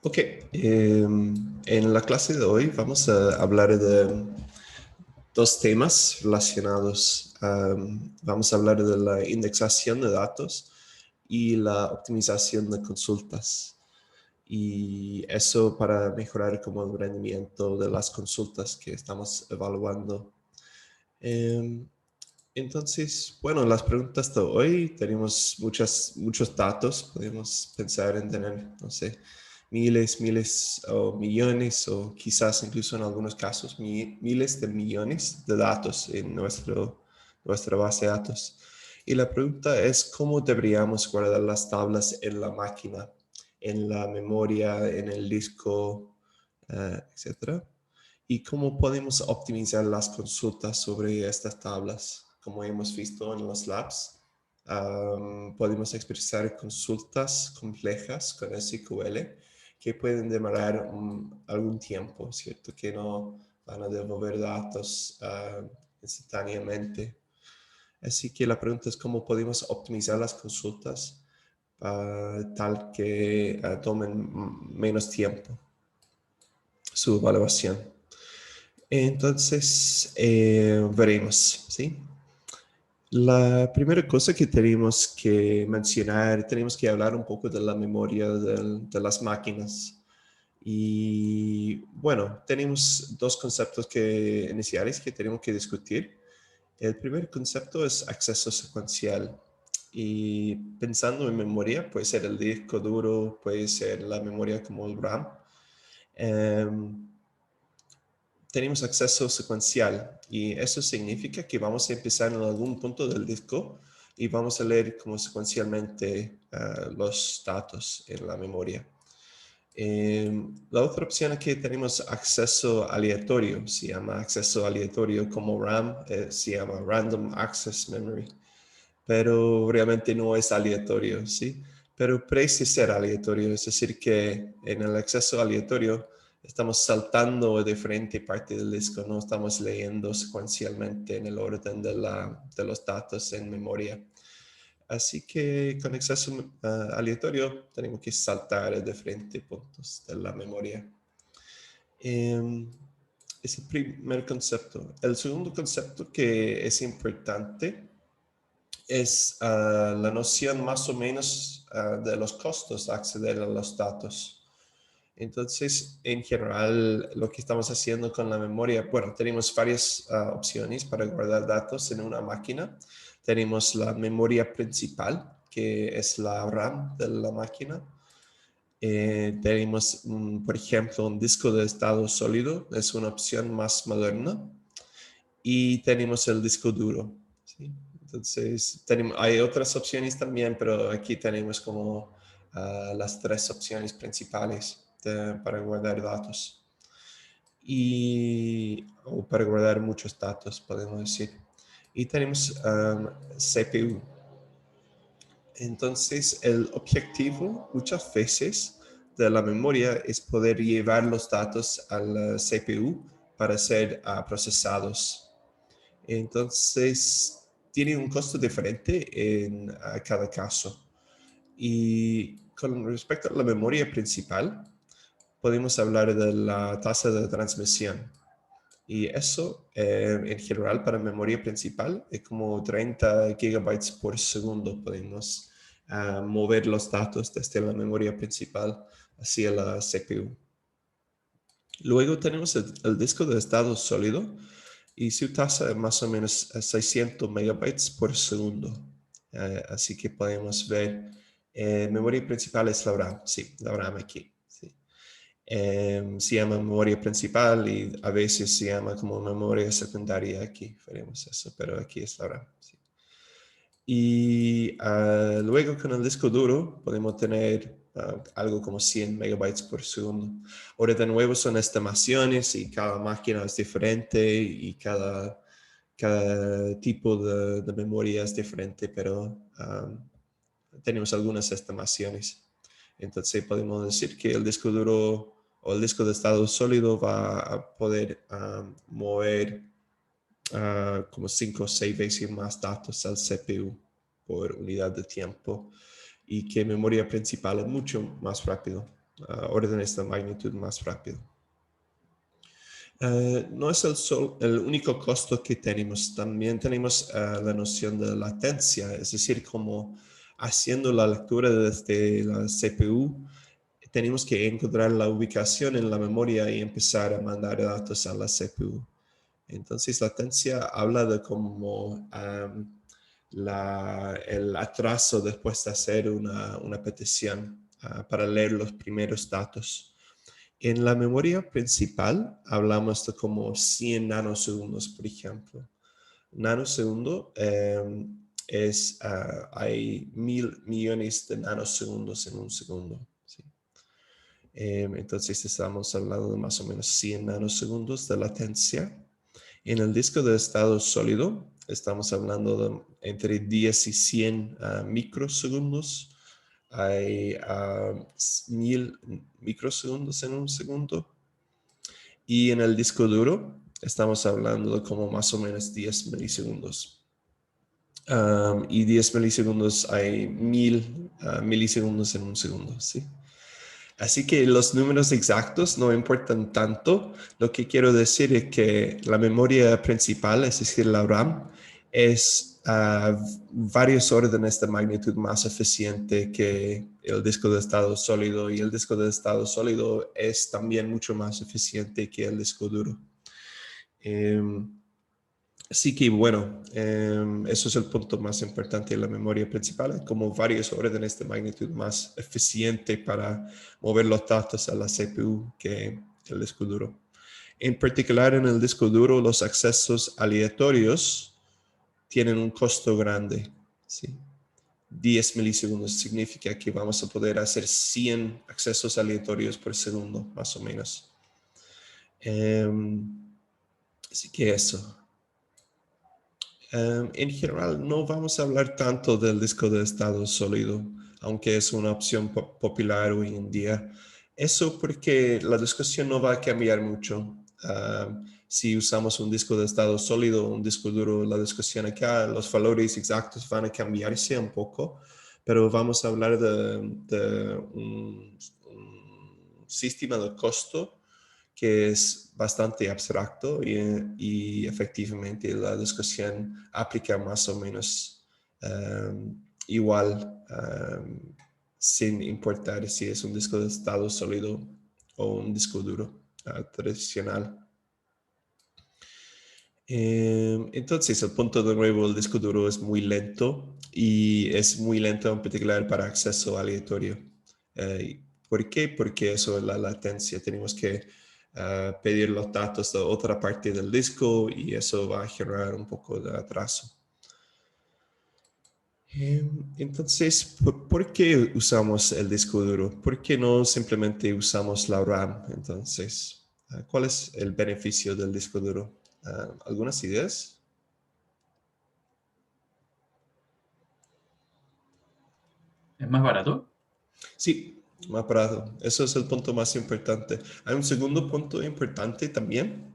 Ok, en la clase de hoy vamos a hablar de dos temas relacionados. Vamos a hablar de la indexación de datos y la optimización de consultas. Y eso para mejorar como el rendimiento de las consultas que estamos evaluando. Em, entonces, bueno, las preguntas de hoy tenemos muchos datos. Podemos pensar en tener, no sé, miles o millones o quizás incluso en algunos casos miles de millones de datos en nuestra base de datos. Y la pregunta es cómo deberíamos guardar las tablas en la máquina, en la memoria, en el disco, etcétera. Y cómo podemos optimizar las consultas sobre estas tablas. Como hemos visto en los labs, podemos expresar consultas complejas con SQL que pueden demorar algún tiempo, ¿cierto? Que no van a devolver datos instantáneamente. Así que la pregunta es cómo podemos optimizar las consultas tal que tomen menos tiempo su evaluación. Entonces, veremos, ¿sí? La primera cosa que tenemos que mencionar, tenemos que hablar un poco de la memoria de las máquinas. Y bueno, tenemos dos conceptos iniciales que tenemos que discutir. El primer concepto es acceso secuencial. Y pensando en memoria, puede ser el disco duro, puede ser la memoria como el RAM. Tenemos acceso secuencial y eso significa que vamos a empezar en algún punto del disco y vamos a leer como secuencialmente los datos en la memoria. La otra opción es que tenemos acceso aleatorio, se llama acceso aleatorio como RAM, se llama Random Access Memory, pero realmente no es aleatorio, ¿sí? Pero parece ser aleatorio, es decir, que en el acceso aleatorio estamos saltando de diferente parte del disco, no estamos leyendo secuencialmente en el orden de los datos en memoria. Así que con acceso aleatorio tenemos que saltar a diferentes puntos de la memoria. Es el primer concepto. El segundo concepto que es importante es la noción más o menos de los costos de acceder a los datos. Entonces, en general, lo que estamos haciendo con la memoria, bueno, tenemos varias opciones para guardar datos en una máquina. Tenemos la memoria principal, que es la RAM de la máquina. Tenemos, por ejemplo, un disco de estado sólido, es una opción más moderna. Y tenemos el disco duro, ¿sí? Entonces, hay otras opciones también, pero aquí tenemos como las tres opciones principales para guardar datos. O para guardar muchos datos, podemos decir. Y tenemos CPU. Entonces, el objetivo muchas veces de la memoria es poder llevar los datos al CPU para ser procesados. Entonces, tiene un costo diferente en cada caso. Y con respecto a la memoria principal, podemos hablar de la tasa de transmisión. Y eso, en general, para memoria principal, es como 30 gigabytes por segundo. Podemos mover los datos desde la memoria principal hacia la CPU. Luego tenemos el disco de estado sólido y su tasa es más o menos 600 megabytes por segundo. Así que podemos ver, memoria principal es la RAM, sí, la RAM aquí. Sí. Se llama memoria principal y a veces se llama como memoria secundaria aquí, veremos eso, pero aquí es la RAM. Sí. Y luego con el disco duro podemos tener algo como 100 megabytes por segundo. Ahora de nuevo son estimaciones y cada máquina es diferente y cada tipo de memoria es diferente, pero tenemos algunas estimaciones. Entonces podemos decir que el disco duro o el disco de estado sólido va a poder mover como 5 o 6 veces más datos al CPU por unidad de tiempo y que memoria principal es mucho más rápido. órdenes de magnitud más rápido. No es el único costo que tenemos, también tenemos la noción de latencia, es decir, como haciendo la lectura desde la CPU, tenemos que encontrar la ubicación en la memoria y empezar a mandar datos a la CPU. Entonces, latencia habla de cómo el atraso después de hacer una petición para leer los primeros datos. En la memoria principal hablamos de como 100 nanosegundos, por ejemplo. Nanosegundo hay 1000 millones de nanosegundos en un segundo. ¿Sí? Entonces estamos hablando de más o menos 100 nanosegundos de latencia. En el disco de estado sólido estamos hablando de entre 10 y 100 microsegundos. Hay 1000 microsegundos en un segundo. Y en el disco duro estamos hablando de como más o menos 10 milisegundos. Y 10 milisegundos hay 1000 milisegundos en un segundo, ¿sí? Así que los números exactos no importan tanto. Lo que quiero decir es que la memoria principal, es decir, la RAM, es varios órdenes de magnitud más eficiente que el disco de estado sólido, y el disco de estado sólido es también mucho más eficiente que el disco duro. Así que bueno, eso es el punto más importante de la memoria principal, como varios órdenes de magnitud más eficiente para mover los datos a la CPU que el disco duro. En particular, en el disco duro, los accesos aleatorios tienen un costo grande. ¿Sí? 10 milisegundos significa que vamos a poder hacer 100 accesos aleatorios por segundo, más o menos. Así que eso. En general, no vamos a hablar tanto del disco de estado sólido, aunque es una opción popular hoy en día. Eso porque la discusión no va a cambiar mucho. Si usamos un disco de estado sólido o un disco duro, la discusión acá, los valores exactos van a cambiarse un poco, pero vamos a hablar de un sistema de costo que es bastante abstracto y efectivamente la discusión aplica más o menos igual, sin importar si es un disco de estado sólido o un disco duro tradicional. Entonces, el punto de nuevo, el disco duro es muy lento, y es muy lento en particular para acceso aleatorio. ¿Por qué? Porque eso es la latencia. Tenemos que pedir los datos de otra parte del disco, y eso va a generar un poco de atraso. Entonces, ¿por qué usamos el disco duro? ¿Por qué no simplemente usamos la RAM? Entonces, ¿cuál es el beneficio del disco duro? ¿Algunas ideas? ¿Es más barato? Sí, más barato. Eso es el punto más importante. Hay un segundo punto importante también.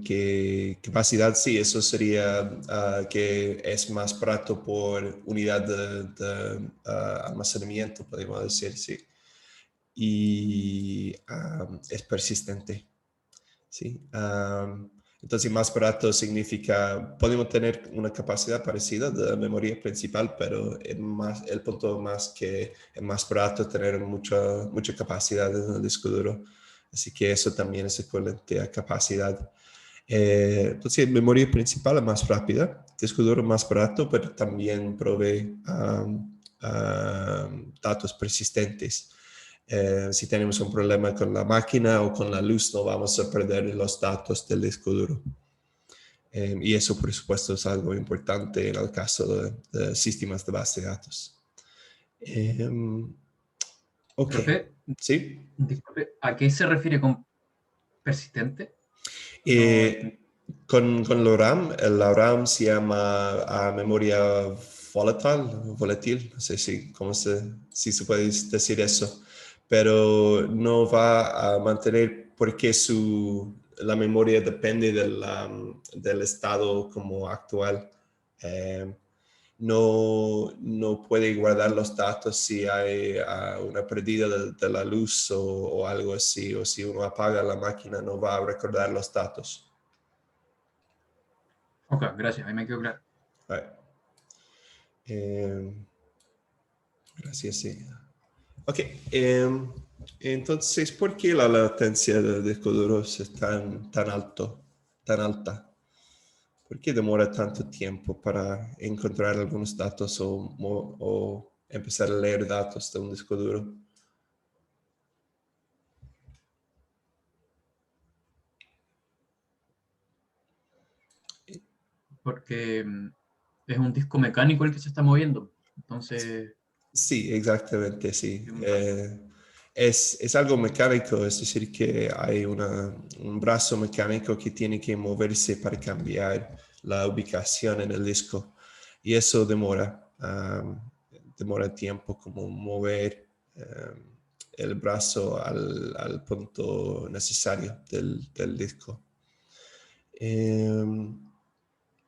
Que capacidad, sí, eso sería que es más barato por unidad de almacenamiento, podemos decir, sí. Y es persistente, sí. Entonces, más barato significa, podemos tener una capacidad parecida de memoria principal, pero el punto más que es más barato tener mucha capacidad en el disco duro. Así que eso también es equivalente a capacidad. Entonces, memoria principal es más rápida, disco duro más barato, pero también provee datos persistentes. Si tenemos un problema con la máquina o con la luz, no vamos a perder los datos del disco duro. Y eso, por supuesto, es algo importante en el caso de sistemas de base de datos. Ok, Profe, ¿sí? disculpe, ¿a qué se refiere con persistente? No Eh, con la RAM se llama memoria volátil, no sé si se puede decir eso, pero no va a mantener porque la memoria depende del estado como actual. No puede guardar los datos si hay una pérdida de la luz o algo así, o si uno apaga la máquina no va a recordar los datos. Ok, gracias, ahí me quedó claro. Gracias, sí. Ok, entonces, ¿por qué la latencia del disco duro es tan alta? ¿Por qué demora tanto tiempo para encontrar algunos datos o empezar a leer datos de un disco duro? Porque es un disco mecánico el que se está moviendo. Entonces, Sí, exactamente, sí. es muy rápido. Es algo mecánico, es decir, que hay un brazo mecánico que tiene que moverse para cambiar la ubicación en el disco. Y eso demora tiempo como mover el brazo al punto necesario del disco.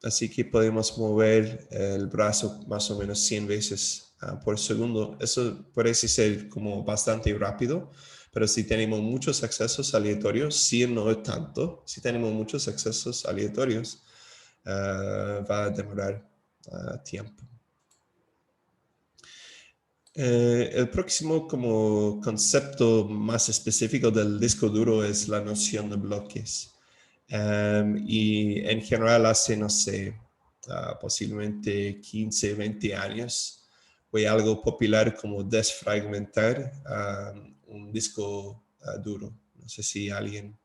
Así que podemos mover el brazo más o menos 100 veces por segundo. Eso parece ser como bastante rápido, pero si tenemos muchos accesos aleatorios, 100 no es tanto. Si tenemos muchos accesos aleatorios, va a demorar tiempo. El próximo como concepto más específico del disco duro es la noción de bloques. Y en general hace, no sé, posiblemente 15, 20 años, fue algo popular como desfragmentar un disco duro. No sé si alguien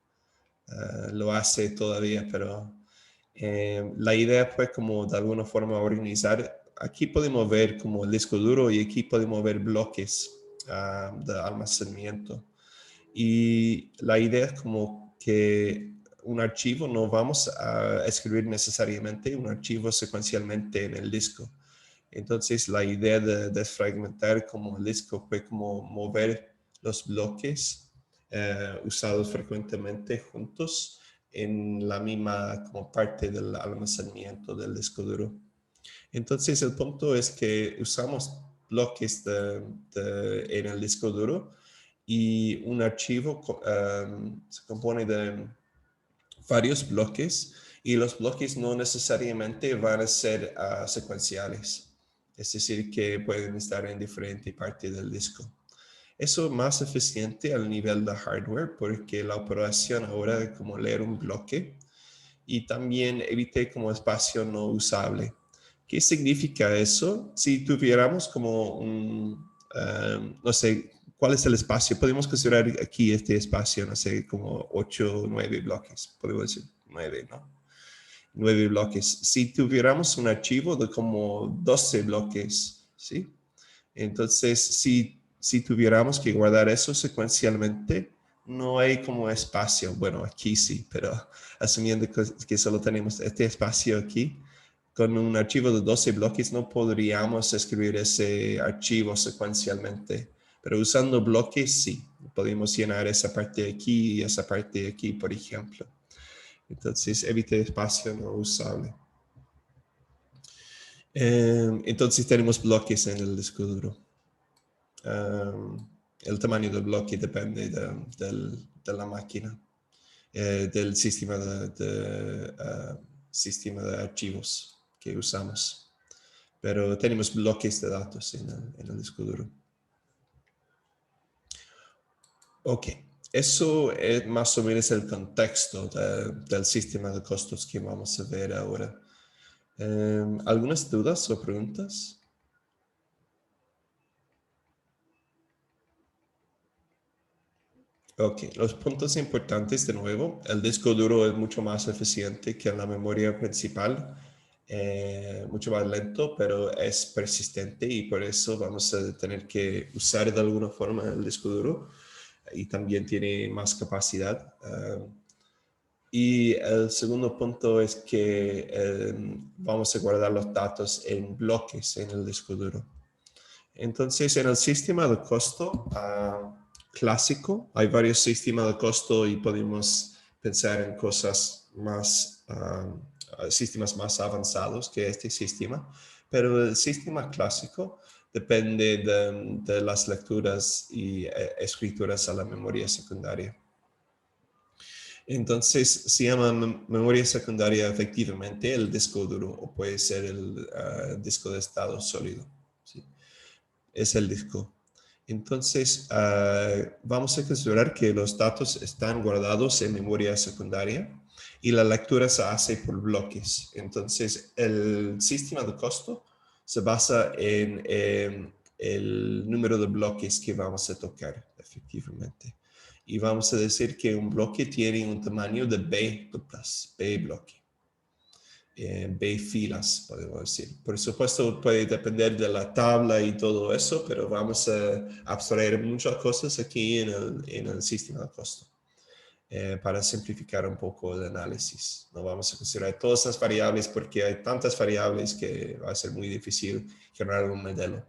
lo hace todavía, pero la idea fue como de alguna forma organizar. Aquí podemos ver como el disco duro y aquí podemos ver bloques de almacenamiento. Y la idea es como que un archivo no vamos a escribir necesariamente un archivo secuencialmente en el disco. Entonces la idea de desfragmentar como el disco fue como mover los bloques usados frecuentemente juntos en la misma como parte del almacenamiento del disco duro. Entonces el punto es que usamos bloques en el disco duro y un archivo se compone de varios bloques y los bloques no necesariamente van a ser secuenciales. Es decir, que pueden estar en diferentes partes del disco. Eso es más eficiente al nivel de hardware porque la operación ahora es como leer un bloque y también evite como espacio no usable. ¿Qué significa eso? Si tuviéramos como no sé, ¿cuál es el espacio? Podemos considerar aquí este espacio, no sé, como 8 o 9 bloques, podemos decir 9, ¿no? 9 bloques. Si tuviéramos un archivo de como 12 bloques, ¿sí? Entonces, si tuviéramos que guardar eso secuencialmente, no hay como espacio. Bueno, aquí sí, pero asumiendo que solo tenemos este espacio aquí, con un archivo de 12 bloques no podríamos escribir ese archivo secuencialmente. Pero usando bloques, sí. Podemos llenar esa parte de aquí y esa parte de aquí, por ejemplo. Entonces, evite espacio no usable. Entonces, tenemos bloques en el disco duro. El tamaño del bloque depende de la máquina, del sistema de archivos que usamos. Pero tenemos bloques de datos en el disco duro. Ok, eso es más o menos el contexto del sistema de costos que vamos a ver ahora. ¿Algunas dudas o preguntas? Ok, los puntos importantes de nuevo, el disco duro es mucho más eficiente que la memoria principal, mucho más lento, pero es persistente y por eso vamos a tener que usar de alguna forma el disco duro y también tiene más capacidad. Y el segundo punto es que vamos a guardar los datos en bloques en el disco duro. Entonces, en el sistema de costo clásico, hay varios sistemas de costo y podemos pensar en cosas más sistemas más avanzados que este sistema, pero el sistema clásico depende de las lecturas y escrituras a la memoria secundaria. Entonces, se llama memoria secundaria efectivamente el disco duro, o puede ser el disco de estado sólido. ¿Sí? Es el disco. Entonces, vamos a considerar que los datos están guardados en memoria secundaria y la lectura se hace por bloques. Entonces, el sistema de costo se basa en el número de bloques que vamos a tocar efectivamente. Y vamos a decir que un bloque tiene un tamaño de B duplas, B bloque. B filas, podemos decir. Por supuesto, puede depender de la tabla y todo eso, pero vamos a abstraer muchas cosas aquí en el sistema de costo para simplificar un poco el análisis. No vamos a considerar todas las variables porque hay tantas variables que va a ser muy difícil generar un modelo.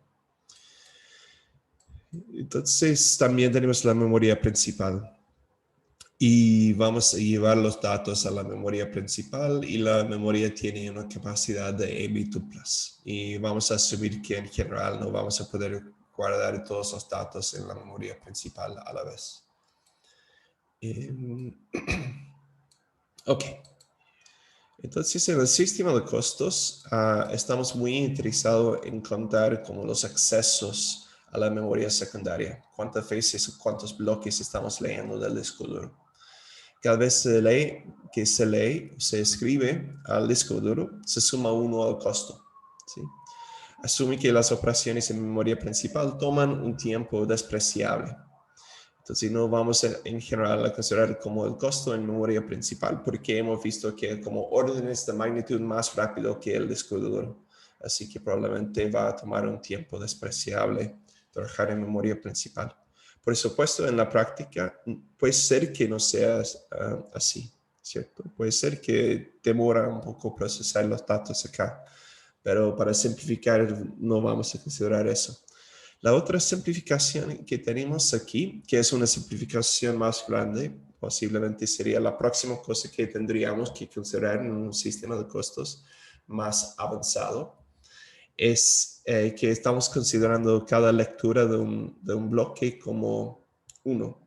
Entonces, también tenemos la memoria principal. Y vamos a llevar los datos a la memoria principal y la memoria tiene una capacidad de M2+. Y vamos a asumir que en general no vamos a poder guardar todos los datos en la memoria principal a la vez. Ok. Entonces, en el sistema de costos, estamos muy interesados en contar como los accesos a la memoria secundaria. Cuántas veces o cuántos bloques estamos leyendo del disco duro. Cada vez se escribe al disco duro, se suma 1 al costo. ¿Sí? Asume que las operaciones en memoria principal toman un tiempo despreciable. Entonces no vamos en general a considerar como el costo en memoria principal porque hemos visto que como órdenes de magnitud más rápido que el disco duro. Así que probablemente va a tomar un tiempo despreciable trabajar en memoria principal. Por supuesto, en la práctica puede ser que no sea así, ¿cierto? Puede ser que demora un poco procesar los datos acá, pero para simplificar no vamos a considerar eso. La otra simplificación que tenemos aquí, que es una simplificación más grande, posiblemente sería la próxima cosa que tendríamos que considerar en un sistema de costos más avanzado, es que estamos considerando cada lectura de un bloque como uno.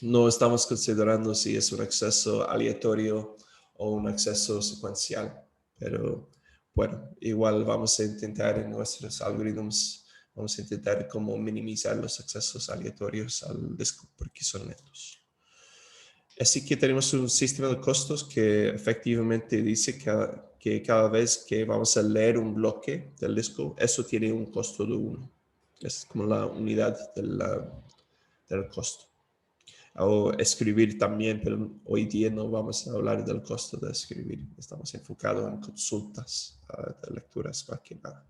No estamos considerando si es un acceso aleatorio o un acceso secuencial, pero bueno, igual vamos a intentar en nuestros algoritmos, vamos a intentar como minimizar los accesos aleatorios al disco porque son lentos. Así que tenemos un sistema de costos que efectivamente dice que cada vez que vamos a leer un bloque del disco, eso tiene un costo de 1. Es como la unidad del costo. O escribir también, pero hoy día no vamos a hablar del costo de escribir. Estamos enfocados en consultas de lecturas más que nada.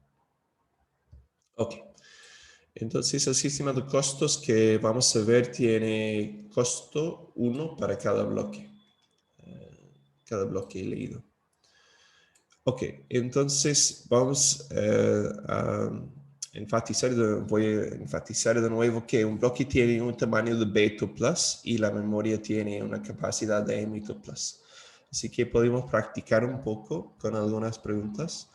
Ok. Entonces, el sistema de costos que vamos a ver tiene costo 1 para cada bloque leído. Ok, entonces vamos a enfatizar, voy a enfatizar de nuevo que un bloque tiene un tamaño de B2+ y la memoria tiene una capacidad de M2+. Así que podemos practicar un poco con algunas preguntas.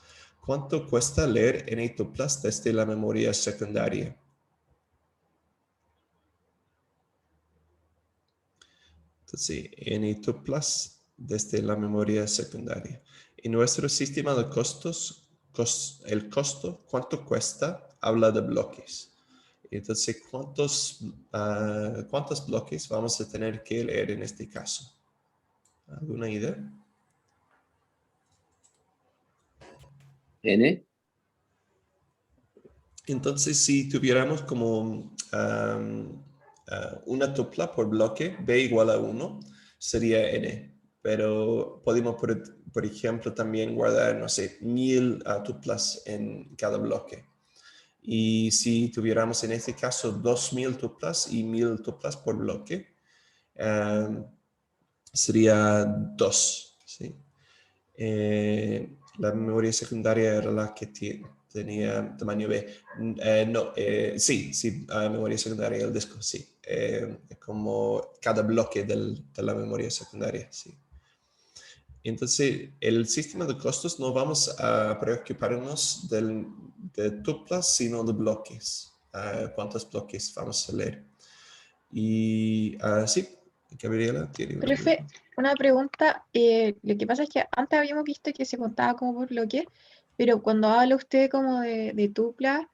¿Cuánto cuesta leer N2+ desde la memoria secundaria? Entonces, N2+ desde la memoria secundaria. En nuestro sistema de costos, el costo, ¿cuánto cuesta? Habla de bloques. Entonces, ¿cuántos bloques vamos a tener que leer en este caso? ¿Alguna idea? N. Entonces, si tuviéramos como una tupla por bloque, B igual a 1, sería N. Pero podemos, por ejemplo, también guardar, no sé, 1000 tuplas en cada bloque. Y si tuviéramos en este caso 2000 tuplas y 1000 tuplas por bloque, sería 2. ¿Sí? La memoria secundaria era la que tenía tamaño B. Sí, memoria secundaria del disco, sí. Como cada bloque de la memoria secundaria, sí. Entonces, el sistema de costos no vamos a preocuparnos de tuplas, sino de bloques. ¿Cuántos bloques vamos a leer? Y sí, Gabriela tiene una Profe, pregunta. una pregunta. Lo que pasa es que antes habíamos visto que se contaba como por bloque, pero cuando habla usted como de tupla,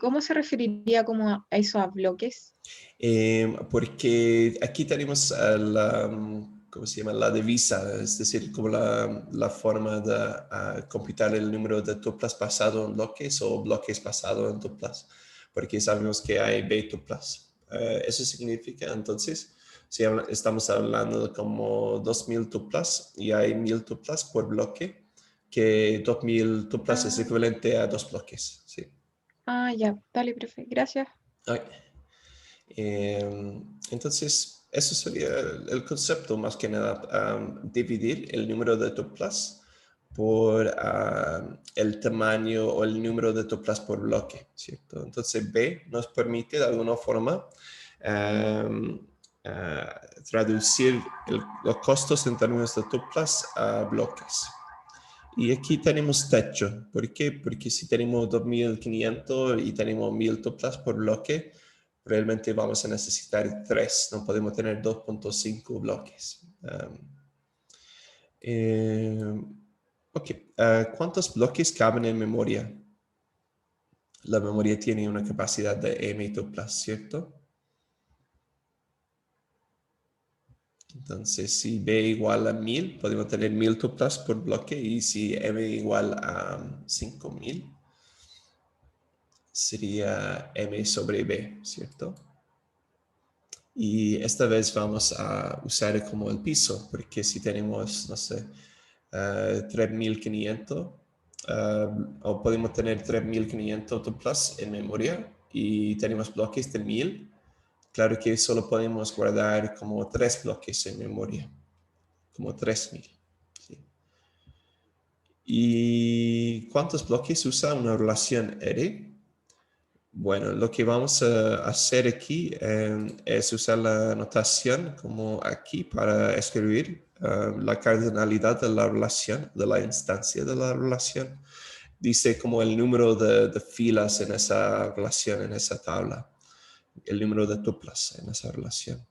¿cómo se referiría como a eso, a bloques? Porque aquí tenemos ¿cómo se llama? La divisa, es decir, como la forma de computar el número de tuplas basado en bloques o bloques basado en tuplas, porque sabemos que hay b tuplas. Eso significa entonces, si estamos hablando de como 2000 tuplas y hay 1000 tuplas por bloque, que 2000 tuplas es equivalente a 2 bloques. Sí. Ya, dale, profe, gracias. Ay. Entonces, eso sería el concepto más que nada, dividir el número de tuplas por el tamaño o el número de tuplas por bloque, ¿cierto? Entonces, B nos permite de alguna forma traducir los costos en términos de tuplas a bloques. Y aquí tenemos techo. ¿Por qué? Porque si tenemos 2500 y tenemos 1000 tuplas por bloque, realmente vamos a necesitar 3, no podemos tener 2.5 bloques. Ok, ¿cuántos bloques caben en memoria? La memoria tiene una capacidad de m tuplas, ¿cierto? Entonces, si b igual a 1000, podemos tener 1000 tuplas por bloque, y si m igual a 5000, sería m sobre b, ¿cierto? Y esta vez vamos a usar como el piso, porque si tenemos, no sé, 3500, o podemos tener 3500 tuplas en memoria y tenemos bloques de 1000, claro que solo podemos guardar como 3 bloques en memoria, como 3000. ¿Sí? ¿Y cuántos bloques usa una relación R? Bueno, lo que vamos a hacer aquí es usar la notación como aquí para escribir la cardinalidad de la relación, de la instancia de la relación. Dice como el número de filas en esa relación, en esa tabla, el número de tuplas en esa relación.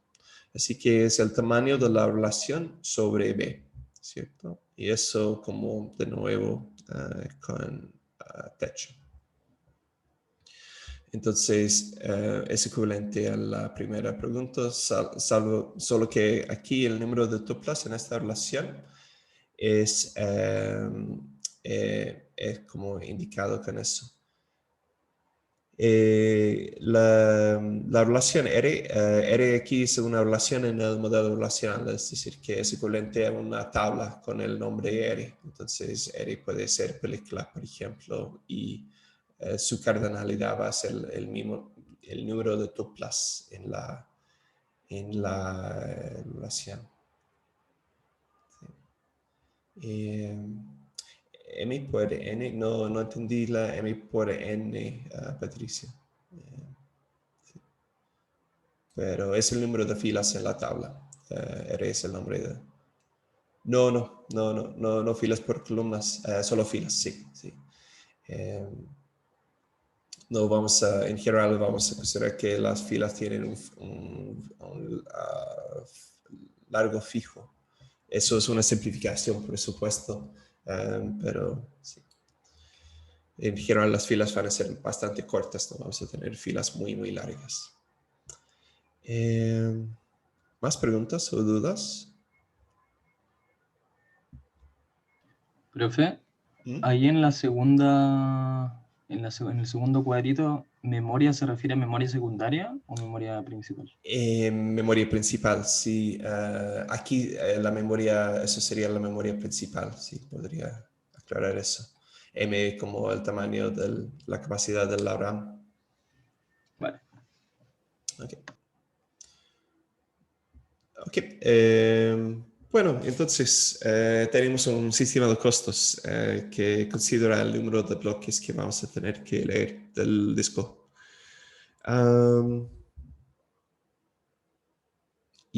Así que es el tamaño de la relación sobre B, ¿cierto? Y eso como de nuevo con techo. Entonces, es equivalente a la primera pregunta, salvo solo que aquí el número de tuplas en esta relación es como indicado con eso. La relación R, R aquí es una relación en el modelo relacional, es decir, que es equivalente a una tabla con el nombre R. Entonces, R puede ser película, por ejemplo, y su cardinalidad va a ser el mismo, el número de tuplas en la relación. Sí. M por N, no entendí la M por N, Patricia. Sí. Pero es el número de filas en la tabla. R es el nombre de... No filas por columnas, solo filas, sí. No vamos a, en general vamos a considerar que las filas tienen un largo fijo. Eso es una simplificación, por supuesto, pero sí. En general las filas van a ser bastante cortas, no vamos a tener filas muy, muy largas. ¿Más preguntas o dudas? Profe, ahí en la segunda, en el segundo cuadrito, ¿memoria se refiere a memoria secundaria o memoria principal? Memoria principal, sí. Aquí la memoria, eso sería la memoria principal, sí, podría aclarar eso. M como el tamaño de la capacidad de la RAM. Vale. Ok. Bueno, entonces tenemos un sistema de costos que considera el número de bloques que vamos a tener que leer del disco.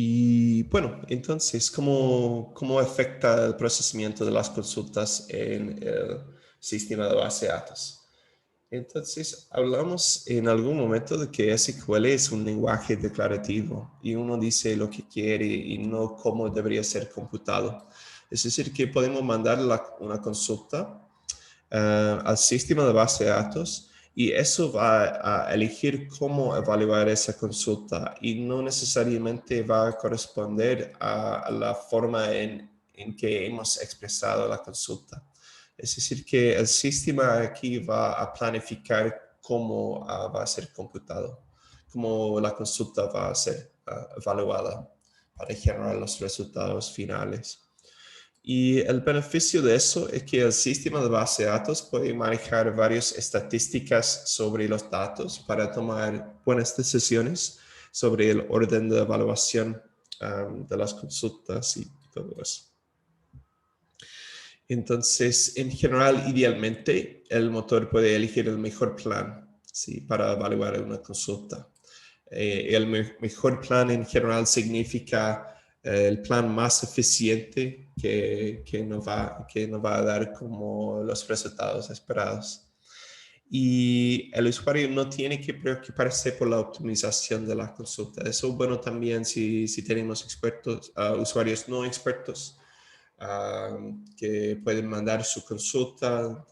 Y bueno, entonces, ¿cómo afecta el procesamiento de las consultas en el sistema de base de datos? Entonces, hablamos en algún momento de que SQL es un lenguaje declarativo y uno dice lo que quiere y no cómo debería ser computado. Es decir, que podemos mandar una consulta al sistema de base de datos y eso va a elegir cómo evaluar esa consulta y no necesariamente va a corresponder a la forma en que hemos expresado la consulta. Es decir, que el sistema aquí va a planificar cómo va a ser computado, cómo la consulta va a ser evaluada para generar los resultados finales. Y el beneficio de eso es que el sistema de base de datos puede manejar varias estadísticas sobre los datos para tomar buenas decisiones sobre el orden de evaluación de las consultas y todo eso. Entonces, en general, idealmente, el motor puede elegir el mejor plan, ¿sí?, para evaluar una consulta. El mejor plan en general significa el plan más eficiente que nos va a dar como los resultados esperados. Y el usuario no tiene que preocuparse por la optimización de la consulta. Eso es bueno también si tenemos usuarios no expertos que pueden mandar su consulta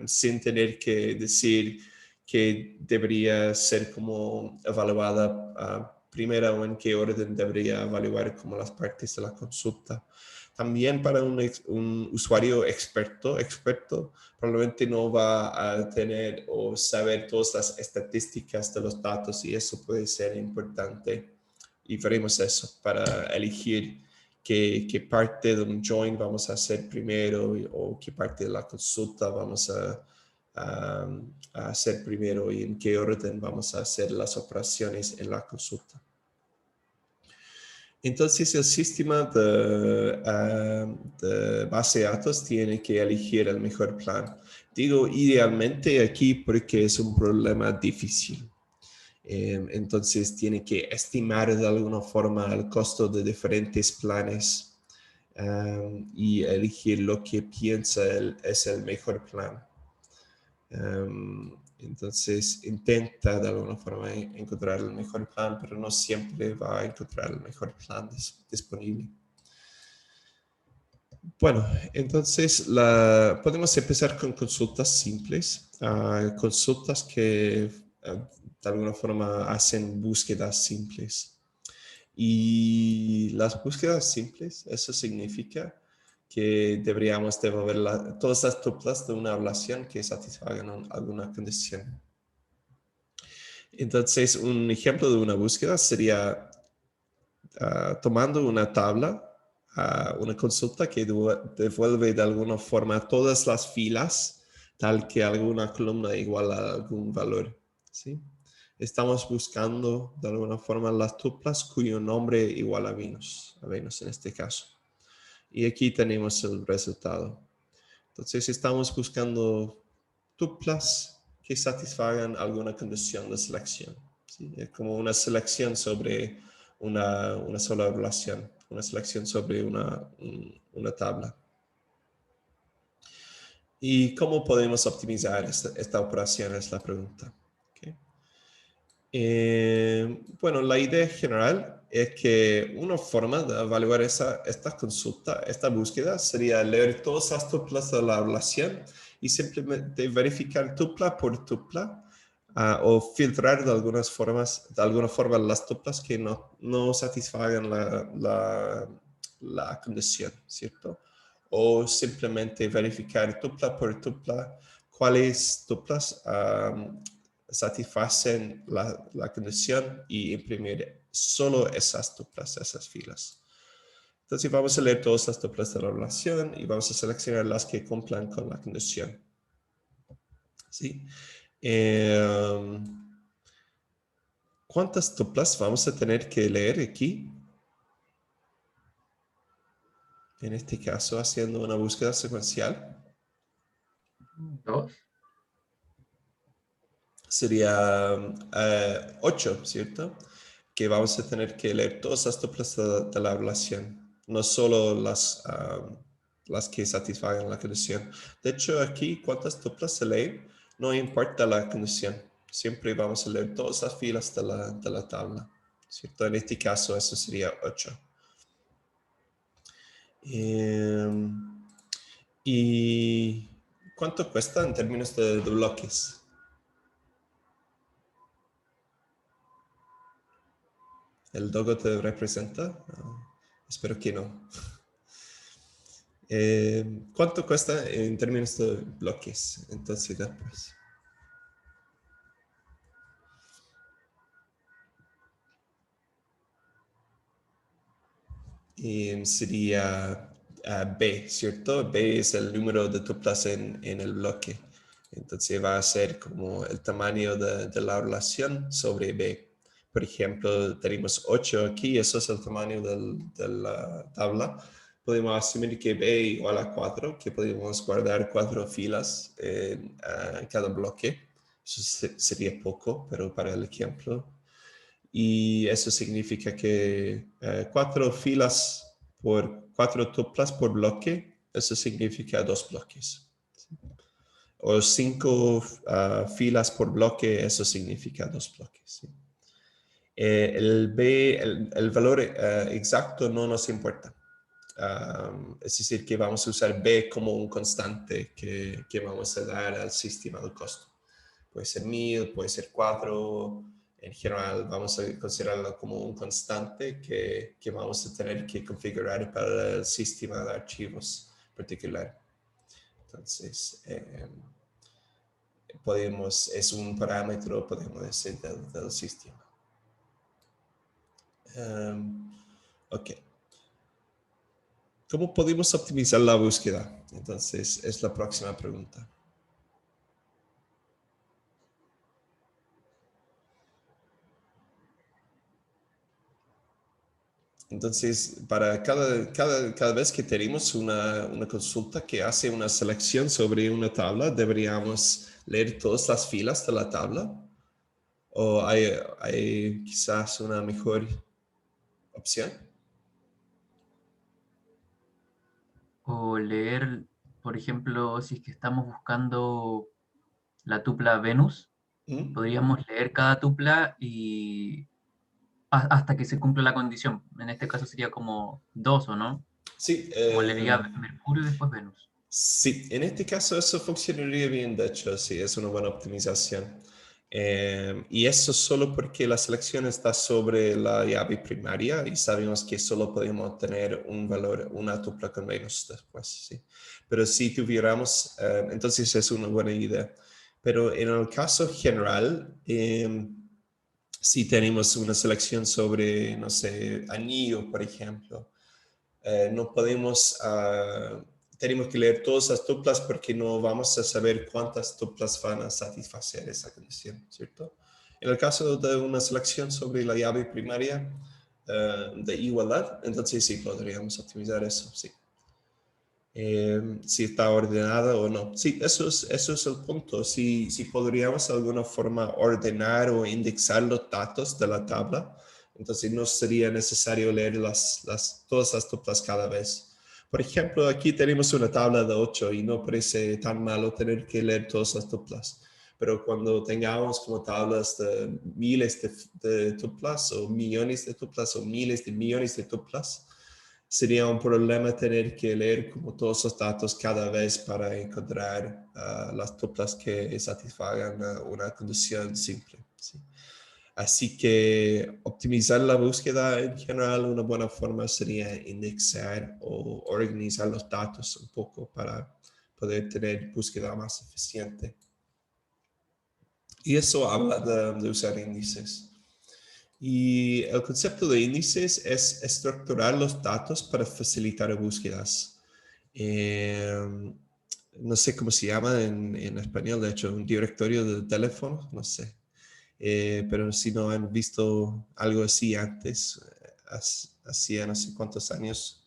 sin tener que decir que debería ser como evaluada primero o en qué orden debería evaluar como las partes de la consulta. También para un usuario experto probablemente no va a tener o saber todas las estadísticas de los datos y eso puede ser importante. Y veremos eso para elegir qué parte de un join vamos a hacer primero o qué parte de la consulta vamos a hacer primero y en qué orden vamos a hacer las operaciones en la consulta. Entonces, el sistema de base de datos tiene que elegir el mejor plan. Digo idealmente aquí porque es un problema difícil. Entonces, tiene que estimar de alguna forma el costo de diferentes planes y elegir lo que piensa es el mejor plan. Entonces intenta de alguna forma encontrar el mejor plan, pero no siempre va a encontrar el mejor plan disponible. Bueno, entonces podemos empezar con consultas simples, consultas que de alguna forma hacen búsquedas simples. Y las búsquedas simples, eso significa que deberíamos devolver todas las tuplas de una ablación que satisfagan alguna condición. Entonces, un ejemplo de una búsqueda sería tomando una tabla, una consulta que devuelve de alguna forma todas las filas, tal que alguna columna igual a algún valor, ¿sí? Estamos buscando de alguna forma las tuplas cuyo nombre igual a Venus en este caso. Y aquí tenemos el resultado. Entonces estamos buscando tuplas que satisfagan alguna condición de selección, ¿sí? Es como una selección sobre una sola relación, una selección sobre una tabla. ¿Y cómo podemos optimizar esta operación? Es la pregunta. ¿Okay? Bueno, la idea general es que una forma de evaluar esta consulta, esta búsqueda, sería leer todas las tuplas de la relación y simplemente verificar tupla por tupla o filtrar de alguna forma las tuplas que no satisfagan la condición, ¿cierto? O simplemente verificar tupla por tupla cuáles tuplas satisfacen la condición y imprimir solo esas tuplas, esas filas. Entonces vamos a leer todas las tuplas de la relación y vamos a seleccionar las que cumplan con la condición. ¿Sí? ¿Cuántas tuplas vamos a tener que leer aquí? En este caso, haciendo una búsqueda secuencial. 2. Sería 8, ¿cierto? que vamos a tener que leer todas las tuplas de la relación, no solo las que satisfagan la condición. De hecho, aquí, cuántas tuplas se leen, no importa la condición. Siempre vamos a leer todas las filas de la tabla, ¿cierto? En este caso, eso sería 8. ¿Y cuánto cuesta en términos de bloques? ¿El dogo te representa? No, espero que no. ¿Cuánto cuesta en términos de bloques? Entonces, después. Sería B, ¿cierto? B es el número de tuplas en el bloque. Entonces va a ser como el tamaño de la relación sobre B. Por ejemplo, tenemos 8 aquí, eso es el tamaño de la tabla. Podemos asumir que B igual a 4, que podemos guardar 4 filas en cada bloque. Eso sería poco, pero para el ejemplo. Y eso significa que 4 filas por 4 tuplas por bloque, eso significa 2 bloques. O 5 filas por bloque, eso significa 2 bloques. ¿Sí? El valor exacto no nos importa. Es decir, que vamos a usar B como un constante que vamos a dar al sistema de costo. Puede ser 1000, puede ser 4. En general, vamos a considerarlo como un constante que vamos a tener que configurar para el sistema de archivos particular. Entonces, es un parámetro, podemos decir, del sistema. Ok. ¿Cómo podemos optimizar la búsqueda? Entonces, es la próxima pregunta. Entonces, para cada vez que tenemos una consulta que hace una selección sobre una tabla, ¿deberíamos leer todas las filas de la tabla? ¿O hay quizás una mejor opción? O leer, por ejemplo, si es que estamos buscando la tupla Venus, ¿Mm? podríamos leer cada tupla y hasta que se cumpla la condición. En este caso sería como 2, ¿o no? Sí, Como leería Mercurio y después Venus. sí, en este caso eso funcionaría bien, de hecho, sí, es una buena optimización. Y eso solo porque la selección está sobre la llave primaria y sabemos que solo podemos obtener un valor, una tupla con menos después, ¿sí? Pero si tuviéramos, entonces es una buena idea. Pero en el caso general, si tenemos una selección sobre, no sé, anillo, por ejemplo, no podemos, tenemos que leer todas las tuplas porque no vamos a saber cuántas tuplas van a satisfacer esa condición, ¿cierto? En el caso de una selección sobre la llave primaria de igualdad, entonces sí podríamos optimizar eso, sí. Si está ordenada o no. Sí, eso es el punto. Si podríamos de alguna forma ordenar o indexar los datos de la tabla, entonces no sería necesario leer todas las tuplas cada vez. Por ejemplo, aquí tenemos una tabla de 8 y no parece tan malo tener que leer todas las tuplas. Pero cuando tengamos como tablas de miles de tuplas o millones de tuplas o miles de millones de tuplas, sería un problema tener que leer como todos los datos cada vez para encontrar las tuplas que satisfagan una condición simple. ¿Sí? Así que optimizar la búsqueda en general, una buena forma sería indexar o organizar los datos un poco para poder tener búsqueda más eficiente. Y eso habla de usar índices. Y el concepto de índices es estructurar los datos para facilitar búsquedas. No sé cómo se llama en español, de hecho, un directorio de teléfono, no sé. Pero si no han visto algo así antes, hacía no sé cuántos años,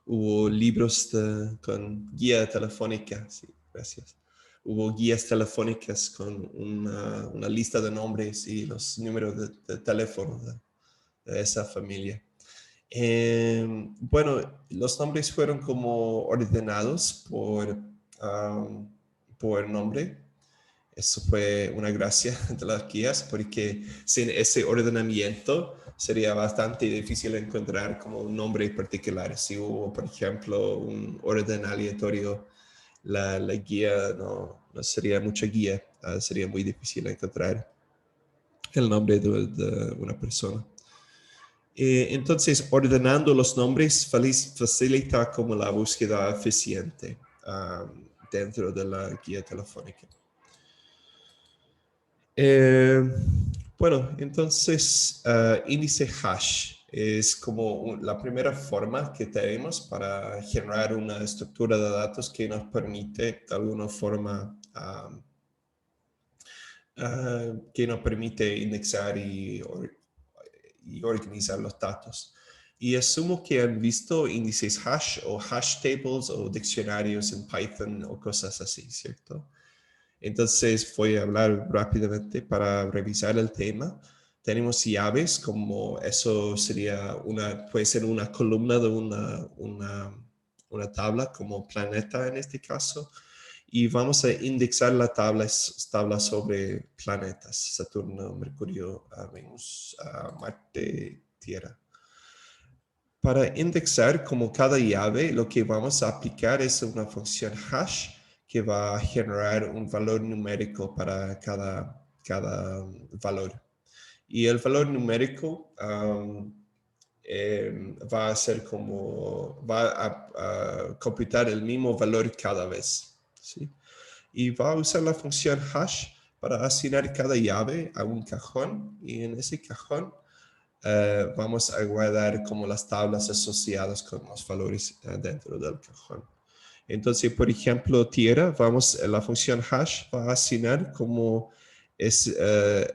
hubo libros con guía telefónica, sí, gracias. Hubo guías telefónicas con una lista de nombres y los números de teléfono de esa familia. Bueno, los nombres fueron como ordenados por nombre. Eso fue una gracia de las guías, porque sin ese ordenamiento sería bastante difícil encontrar como un nombre particular. Si hubo, por ejemplo, un orden aleatorio, la guía no sería mucha guía, sería muy difícil encontrar el nombre de una persona. Entonces, ordenando los nombres facilita como la búsqueda eficiente dentro de la guía telefónica. Bueno, entonces índice hash es como la primera forma que tenemos para generar una estructura de datos que nos permite de alguna forma que nos permite indexar y organizar los datos. Y asumo que han visto índices hash o hash tables o diccionarios en Python o cosas así, ¿cierto? Entonces voy a hablar rápidamente para revisar el tema. Tenemos llaves, como eso sería puede ser una columna de una tabla, como planeta en este caso. Y vamos a indexar la tabla sobre planetas: Saturno, Mercurio, Venus, Marte, Tierra. Para indexar como cada llave, lo que vamos a aplicar es una función hash que va a generar un valor numérico para cada valor. Y el valor numérico va a computar el mismo valor cada vez, ¿sí? Y va a usar la función hash para asignar cada llave a un cajón, y en ese cajón vamos a guardar como las tablas asociadas con los valores dentro del cajón. Entonces, por ejemplo, tierra, la función hash va a asignar como es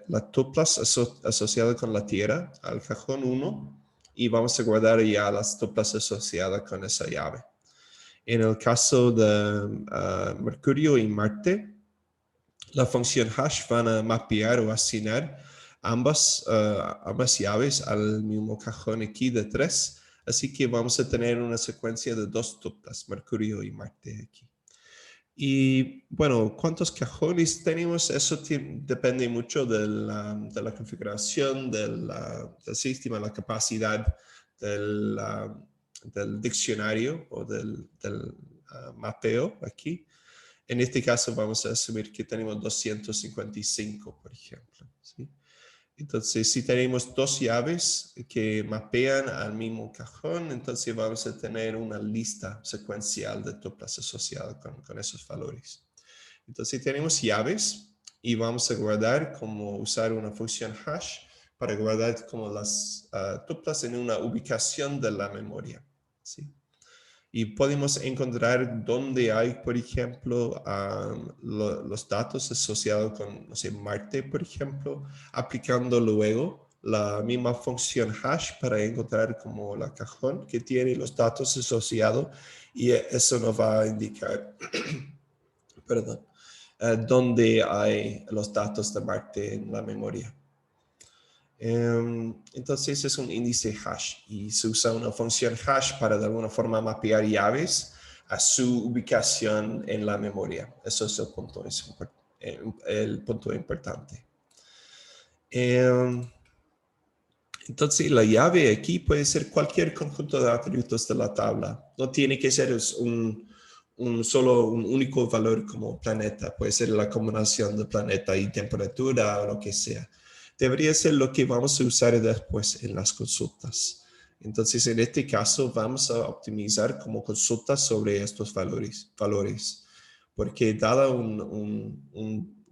la tuplas asociada con la tierra al cajón 1, y vamos a guardar ya las tuplas asociadas con esa llave. En el caso de Mercurio y Marte, la función hash van a mapear o asignar ambas llaves al mismo cajón aquí de 3. Así que vamos a tener una secuencia de 2 tuplas, Mercurio y Marte aquí. Y bueno, ¿cuántos cajones tenemos? Eso depende mucho de la configuración del sistema, la capacidad del diccionario o del mapeo aquí. En este caso vamos a asumir que tenemos 255, por ejemplo, ¿sí? Entonces, si tenemos 2 llaves que mapean al mismo cajón, entonces vamos a tener una lista secuencial de tuplas asociadas con esos valores. Entonces, tenemos llaves y vamos a guardar usar una función hash para guardar como las tuplas en una ubicación de la memoria, ¿sí? Y podemos encontrar dónde hay, por ejemplo, los datos asociados con, no sé, Marte, por ejemplo, aplicando luego la misma función hash para encontrar como la cajón que tiene los datos asociados, y eso nos va a indicar, perdón, dónde hay los datos de Marte en la memoria. Entonces es un índice hash y se usa una función hash para de alguna forma mapear llaves a su ubicación en la memoria. Eso es el punto importante. Entonces la llave aquí puede ser cualquier conjunto de atributos de la tabla. No tiene que ser solo un único valor como planeta. Puede ser la combinación de planeta y temperatura o lo que sea. Debería ser lo que vamos a usar después en las consultas. Entonces, en este caso, vamos a optimizar como consultas sobre estos valores. Porque dado un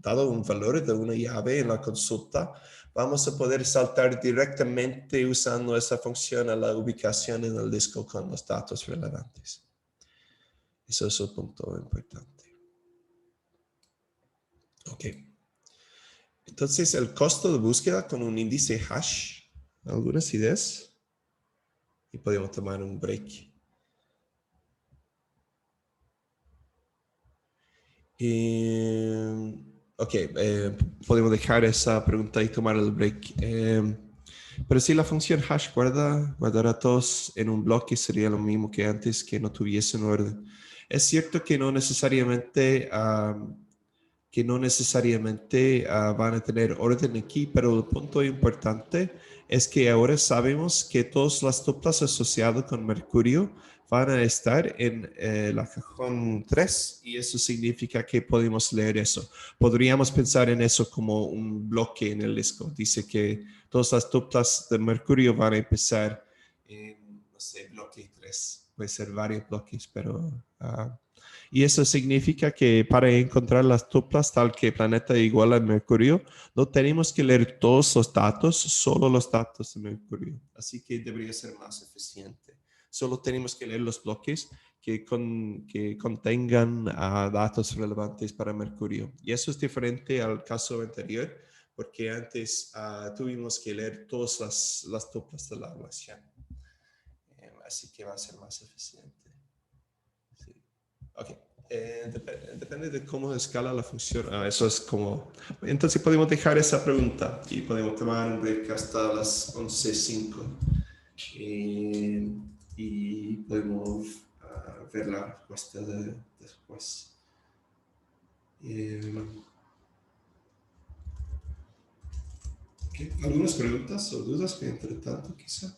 valor de una llave en la consulta, vamos a poder saltar directamente usando esa función a la ubicación en el disco con los datos relevantes. Eso es un punto importante. Ok. Entonces, el costo de búsqueda con un índice hash, ¿algunas ideas? Y podemos tomar un break. Ok, podemos dejar esa pregunta y tomar el break. Pero si la función hash guardará todos en un bloque, sería lo mismo que antes, que no tuviesen orden. Es cierto que no necesariamente, van a tener orden aquí, pero el punto importante es que ahora sabemos que todas las tuplas asociadas con Mercurio van a estar en la cajón 3 y eso significa que podemos leer eso. Podríamos pensar en eso como un bloque en el disco. Dice que todas las tuplas de Mercurio van a empezar en, no sé, bloque 3. Puede ser varios bloques, pero... y eso significa que para encontrar las tuplas tal que planeta igual a Mercurio, no tenemos que leer todos los datos, solo los datos de Mercurio. Así que debería ser más eficiente. Solo tenemos que leer los bloques que contengan datos relevantes para Mercurio. Y eso es diferente al caso anterior, porque antes tuvimos que leer todas las tuplas de la relación. Así que va a ser más eficiente. Sí. Ok. Depende de cómo escala la función. Eso es como... Entonces podemos dejar esa pregunta y podemos tomar un break hasta las 11:05. Y podemos ver la respuesta después. Okay. ¿Algunas preguntas o dudas que entre tanto quizá?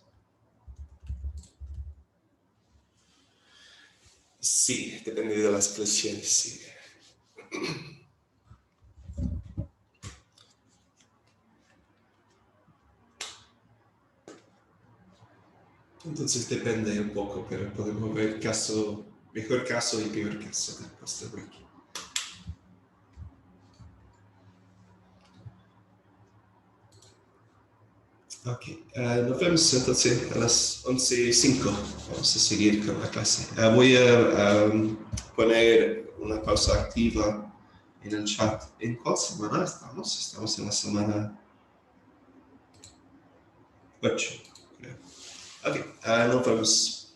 Sí, depende de las expresiones, sí. Entonces depende un poco, pero podemos ver mejor caso y peor caso después del break. Ok, nos vemos entonces a las 11:05. Vamos a seguir con la clase. Voy a poner una pausa activa en el chat. ¿En cuál semana estamos? Estamos en la semana 8, creo. Ok, nos vemos.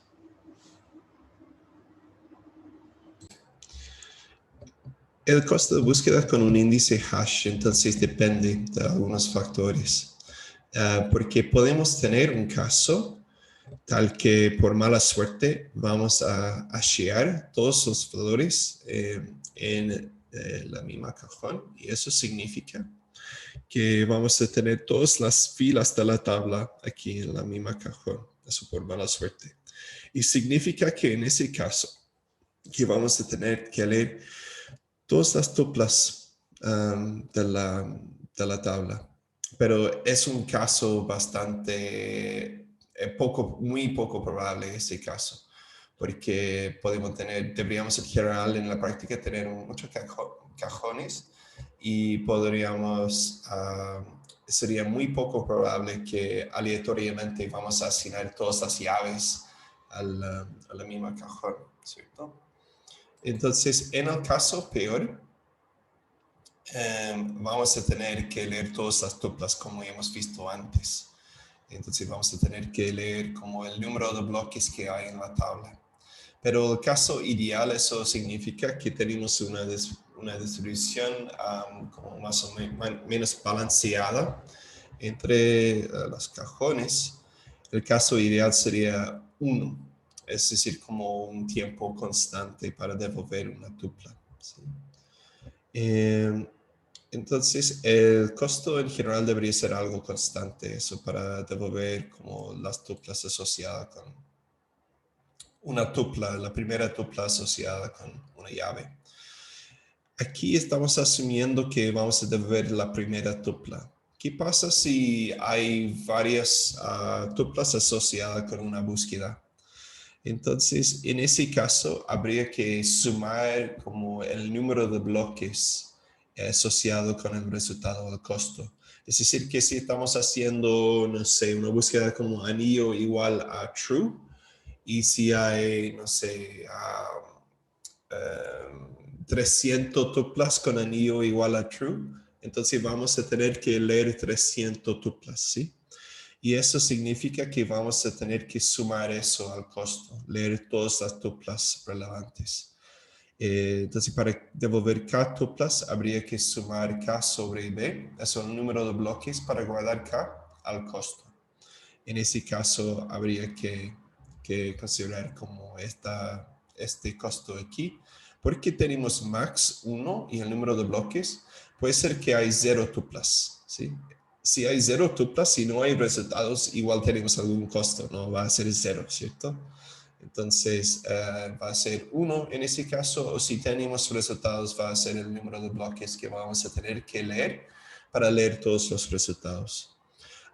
El costo de búsqueda con un índice hash, entonces depende de algunos factores. Porque podemos tener un caso tal que por mala suerte vamos a hashear todos los valores en la misma cajón, y eso significa que vamos a tener todas las filas de la tabla aquí en la misma cajón, eso por mala suerte. Y significa que en ese caso que vamos a tener que leer todas las tuplas de la tabla. Pero es un caso bastante, muy poco probable ese caso, porque deberíamos en general en la práctica tener muchos cajones y sería muy poco probable que aleatoriamente vamos a asignar todas las llaves a la misma cajón, ¿cierto? Entonces, en el caso peor, vamos a tener que leer todas las tuplas como hemos visto antes. Entonces vamos a tener que leer como el número de bloques que hay en la tabla. Pero el caso ideal, eso significa que tenemos una distribución como más o menos balanceada entre los cajones. El caso ideal sería 1, es decir, como un tiempo constante para devolver una tupla. ¿Sí? Entonces, el costo en general debería ser algo constante, eso para devolver como las tuplas asociadas con una tupla, la primera tupla asociada con una llave. Aquí estamos asumiendo que vamos a devolver la primera tupla. ¿Qué pasa si hay varias tuplas asociadas con una búsqueda? Entonces, en ese caso, habría que sumar como el número de bloques asociado con el resultado del costo. Es decir, que si estamos haciendo, no sé, una búsqueda como anillo igual a true, y si hay, no sé, 300 tuplas con anillo igual a true, entonces vamos a tener que leer 300 tuplas, ¿sí? Y eso significa que vamos a tener que sumar eso al costo, leer todas las tuplas relevantes. Entonces, para devolver K tuplas, habría que sumar K sobre B, eso es el número de bloques para guardar K al costo. En ese caso habría que considerar como este costo aquí. Porque tenemos max 1 y el número de bloques, puede ser que hay 0 tuplas, ¿sí? Si hay 0 tuplas y no hay resultados, igual tenemos algún costo, no va a ser 0, ¿cierto? Entonces va a ser 1 en ese caso, o si tenemos resultados va a ser el número de bloques que vamos a tener que leer para leer todos los resultados.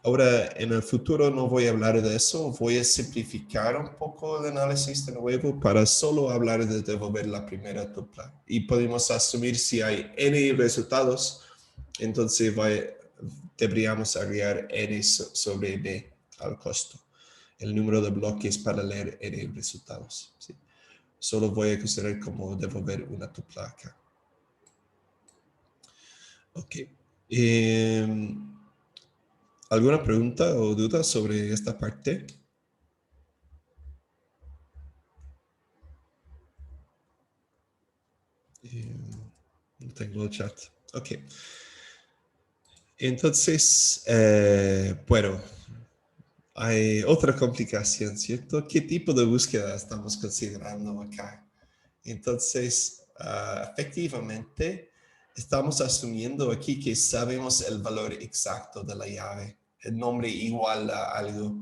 Ahora, en el futuro no voy a hablar de eso, voy a simplificar un poco el análisis de nuevo para solo hablar de devolver la primera tupla. Y podemos asumir si hay n resultados, entonces deberíamos agregar n sobre b al costo, el número de bloques para leer n resultados. ¿Sí? Solo voy a considerar como devolver una tupla acá. Ok. ¿Alguna pregunta o duda sobre esta parte? No tengo el chat. Ok. Entonces, bueno, hay otra complicación, ¿cierto? ¿Qué tipo de búsqueda estamos considerando acá? Entonces, efectivamente, estamos asumiendo aquí que sabemos el valor exacto de la llave, el nombre igual a algo.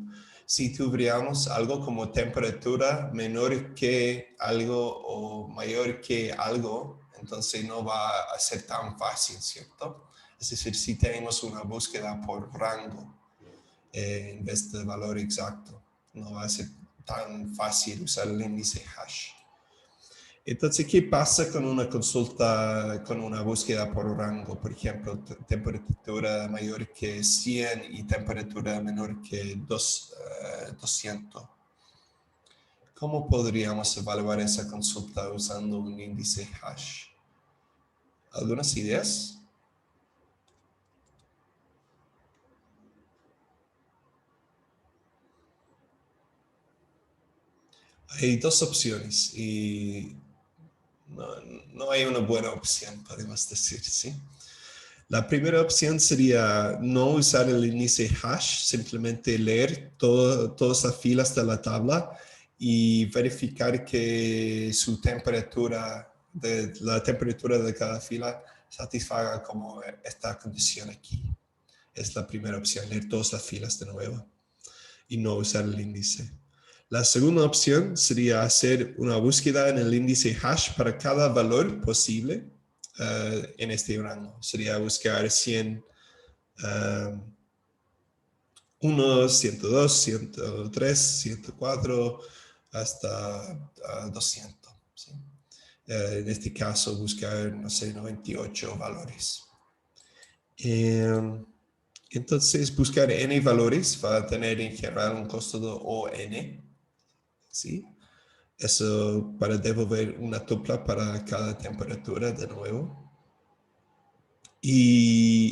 Si tuviéramos algo como temperatura menor que algo o mayor que algo, entonces no va a ser tan fácil, ¿cierto? Es decir, si tenemos una búsqueda por rango en vez de valor exacto, no va a ser tan fácil usar el índice hash. Entonces, ¿qué pasa con una consulta, con una búsqueda por rango? Por ejemplo, temperatura mayor que 100 y temperatura menor que 200. ¿Cómo podríamos evaluar esa consulta usando un índice hash? ¿Algunas ideas? Hay dos opciones y no hay una buena opción, podemos decir, ¿sí? La primera opción sería no usar el índice hash, simplemente leer todas las filas de la tabla y verificar que la temperatura de cada fila satisfaga como esta condición aquí. Es la primera opción, leer todas las filas de nuevo y no usar el índice. La segunda opción sería hacer una búsqueda en el índice hash para cada valor posible en este rango. Sería buscar 100, 1, 102, 103, 104, hasta 200. ¿Sí? En este caso, buscar, no sé, 98 valores. Entonces, buscar n valores va a tener en general un costo de ON. ¿Sí? Eso para devolver una tupla para cada temperatura de nuevo.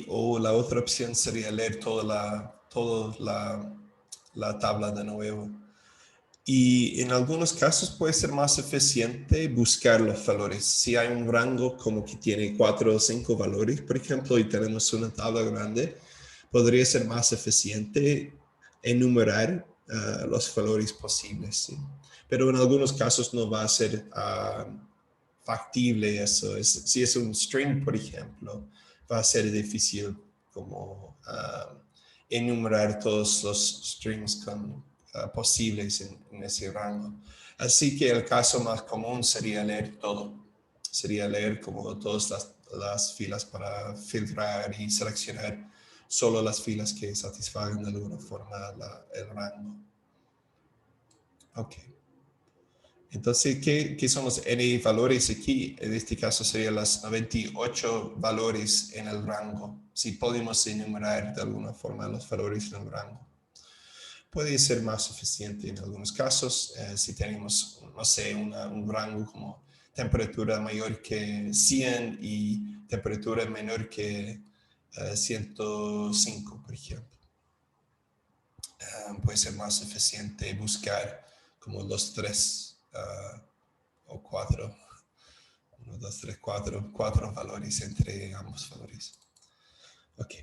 O la otra opción sería leer toda la tabla de nuevo. Y en algunos casos puede ser más eficiente buscar los valores. Si hay un rango como que tiene 4 o 5 valores, por ejemplo, y tenemos una tabla grande, podría ser más eficiente enumerar los valores posibles. ¿Sí? Pero en algunos casos no va a ser factible eso. Si es un string, por ejemplo, va a ser difícil como enumerar todos los strings posibles en ese rango. Así que el caso más común sería leer todo. Sería leer como todas las filas para filtrar y seleccionar solo las filas que satisfagan de alguna forma el rango. Ok. Entonces, ¿qué son los n valores aquí? En este caso serían los 98 valores en el rango. Si podemos enumerar de alguna forma los valores en el rango. Puede ser más eficiente en algunos casos. Si tenemos, no sé, un rango como temperatura mayor que 100 y temperatura menor que 105, por ejemplo. Puede ser más eficiente buscar como los 3 o 4, 1, 2, 3, 4 valores entre ambos valores. Ok.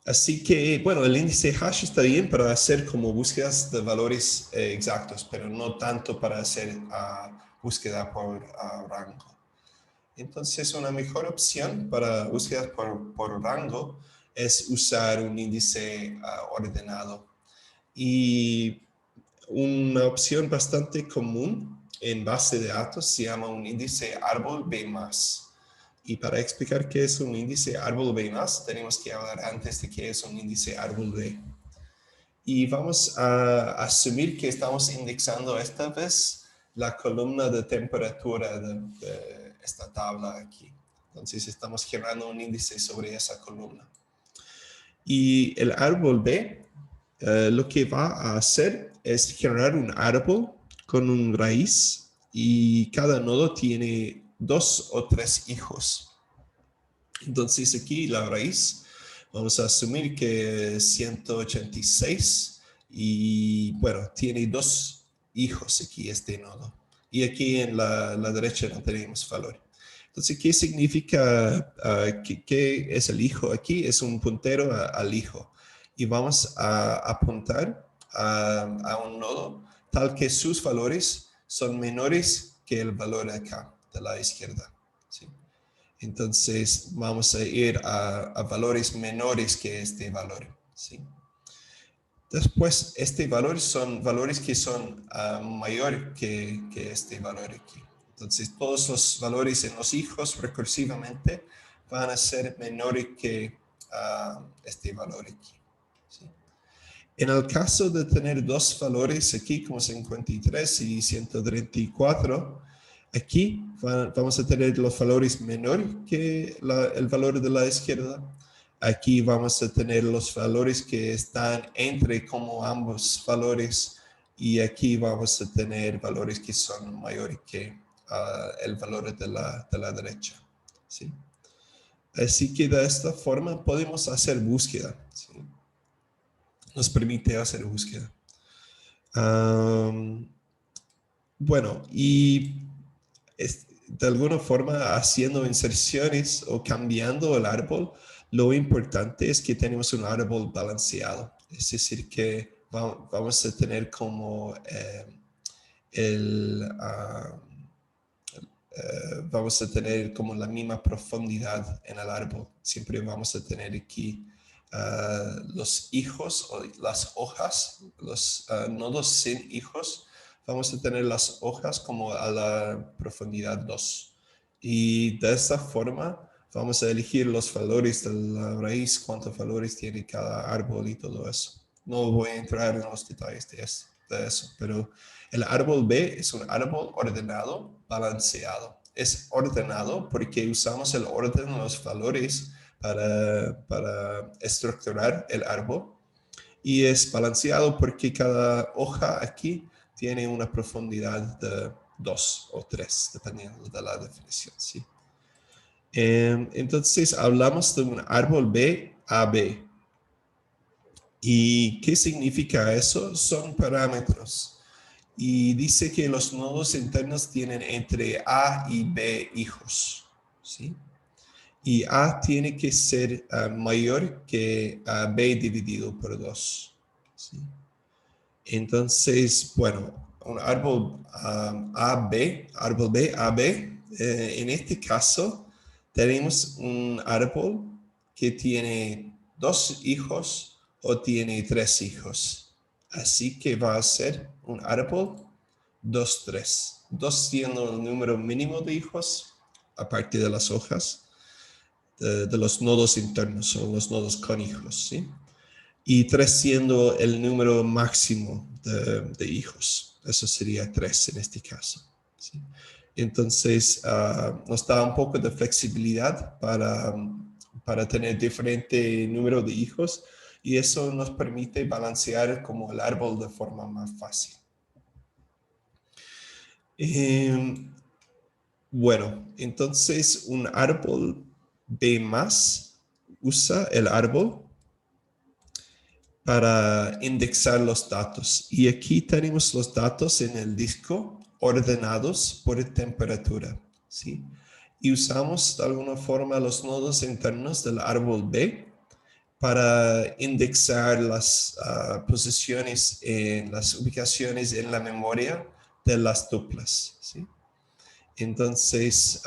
Así que, bueno, el índice hash está bien para hacer como búsquedas de valores exactos, pero no tanto para hacer búsqueda por rango. Entonces, una mejor opción para búsquedas por rango es usar un índice ordenado. Y una opción bastante común en base de datos se llama un índice árbol B+. Y para explicar qué es un índice árbol B+, tenemos que hablar antes de qué es un índice árbol B. Y vamos a asumir que estamos indexando esta vez la columna de temperatura de esta tabla aquí. Entonces estamos generando un índice sobre esa columna. Y el árbol B lo que va a hacer es generar un árbol con un raíz y cada nodo tiene 2 o 3 hijos. Entonces aquí la raíz, vamos a asumir que es 186 y bueno, tiene 2 hijos aquí este nodo. Y aquí en la derecha no tenemos valor. Entonces, ¿qué significa, qué es el hijo aquí? Es un puntero al hijo. Y vamos a apuntar a un nodo tal que sus valores son menores que el valor acá de la izquierda. ¿Sí? Entonces vamos a ir a valores menores que este valor. ¿Sí? Después, este valor son valores que son mayor que este valor aquí. Entonces, todos los valores en los hijos recursivamente van a ser menores que este valor aquí. ¿Sí? En el caso de tener dos valores aquí, como 53 y 134, aquí vamos a tener los valores menores que el valor de la izquierda. Aquí vamos a tener los valores que están entre como ambos valores y aquí vamos a tener valores que son mayores que el valor de la derecha. ¿Sí? Así que de esta forma podemos hacer búsqueda. ¿Sí? Nos permite hacer búsqueda. Bueno, y de alguna forma haciendo inserciones o cambiando el árbol, lo importante es que tenemos un árbol balanceado. Es decir, que vamos a tener como vamos a tener como la misma profundidad en el árbol. Siempre vamos a tener aquí los hijos o las hojas, los nodos sin hijos. Vamos a tener las hojas como a la profundidad 2. Y de esta forma vamos a elegir los valores de la raíz, cuántos valores tiene cada árbol y todo eso. No voy a entrar en los detalles de eso, pero el árbol B es un árbol ordenado, balanceado. Es ordenado porque usamos el orden de los valores para estructurar el árbol. Y es balanceado porque cada hoja aquí tiene una profundidad de 2 o 3, dependiendo de la definición. ¿Sí? Entonces hablamos de un árbol B a B. ¿Y qué significa eso? Son parámetros. Y dice que los nodos internos tienen entre A y B hijos. ¿Sí? Y A tiene que ser mayor que B dividido por 2. ¿Sí? Entonces, bueno, un árbol árbol B, AB, en este caso tenemos un árbol que tiene 2 hijos o tiene 3 hijos. Así que va a ser un árbol 2, 3. 2 siendo el número mínimo de hijos a partir de las hojas de los nodos internos o los nodos con hijos, ¿sí? Y 3 siendo el número máximo de hijos. Eso sería 3 en este caso, ¿sí? Entonces, nos da un poco de flexibilidad para tener diferente número de hijos y eso nos permite balancear como el árbol de forma más fácil. Bueno, entonces un árbol B+ usa el árbol para indexar los datos. Y aquí tenemos los datos en el disco ordenados por temperatura, ¿sí? Y usamos de alguna forma los nodos internos del árbol B para indexar las posiciones en las ubicaciones en la memoria de las tuplas, ¿sí? Entonces,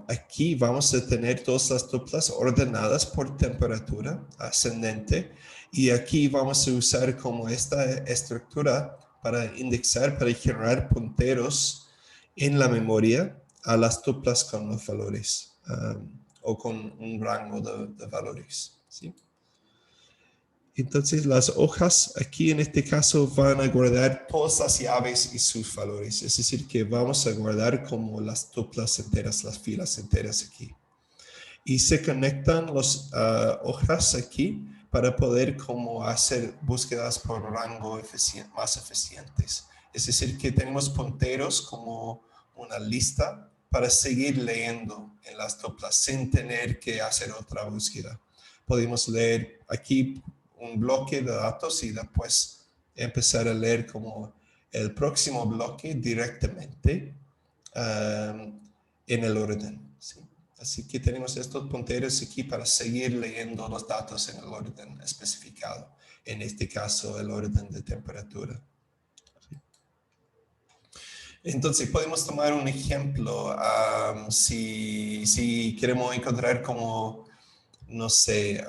aquí vamos a tener todas las tuplas ordenadas por temperatura ascendente, y aquí vamos a usar como esta estructura para indexar, para generar punteros en la memoria a las tuplas con los valores o con un rango de valores, ¿sí? Entonces las hojas aquí en este caso van a guardar todas las llaves y sus valores. Es decir, que vamos a guardar como las tuplas enteras, las filas enteras aquí. Y se conectan las hojas aquí para poder como hacer búsquedas por rango más eficientes. Es decir, que tenemos punteros como una lista para seguir leyendo en las tuplas sin tener que hacer otra búsqueda. Podemos leer aquí un bloque de datos y después empezar a leer como el próximo bloque directamente en el orden, ¿sí? Así que tenemos estos punteros aquí para seguir leyendo los datos en el orden especificado, en este caso el orden de temperatura. ¿Sí? Entonces podemos tomar un ejemplo, si queremos encontrar como, no sé,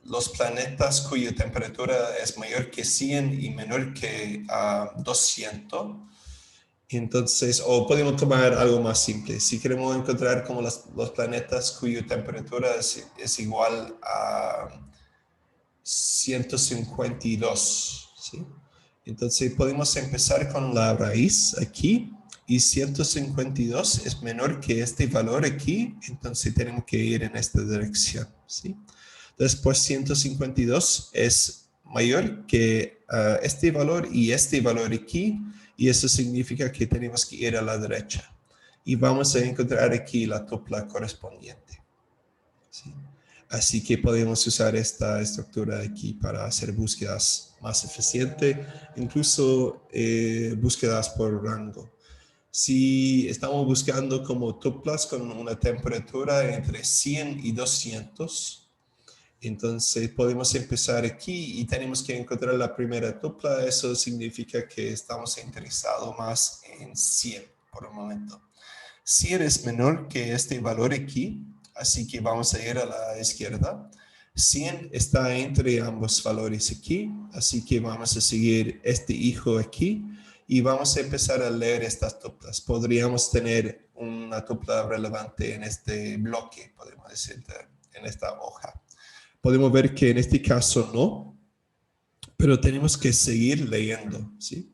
los planetas cuya temperatura es mayor que 100 y menor que 200. Entonces, o podemos tomar algo más simple. Si queremos encontrar como los planetas cuya temperatura es igual a 152, ¿sí? Entonces podemos empezar con la raíz aquí, y 152 es menor que este valor aquí, entonces tenemos que ir en esta dirección, ¿sí? Después 152 es mayor que este valor y este valor aquí, y eso significa que tenemos que ir a la derecha. Y vamos a encontrar aquí la tupla correspondiente, ¿sí? Así que podemos usar esta estructura aquí para hacer búsquedas más eficientes, incluso búsquedas por rango. Si estamos buscando como tuplas con una temperatura entre 100 y 200, entonces podemos empezar aquí y tenemos que encontrar la primera tupla. Eso significa que estamos interesados más en 100 por el momento. 100 es menor que este valor aquí, así que vamos a ir a la izquierda. 100 está entre ambos valores aquí, así que vamos a seguir este hijo aquí y vamos a empezar a leer estas tuplas. Podríamos tener una tupla relevante en este bloque, podemos decir, en esta hoja. Podemos ver que en este caso no, pero tenemos que seguir leyendo, ¿sí?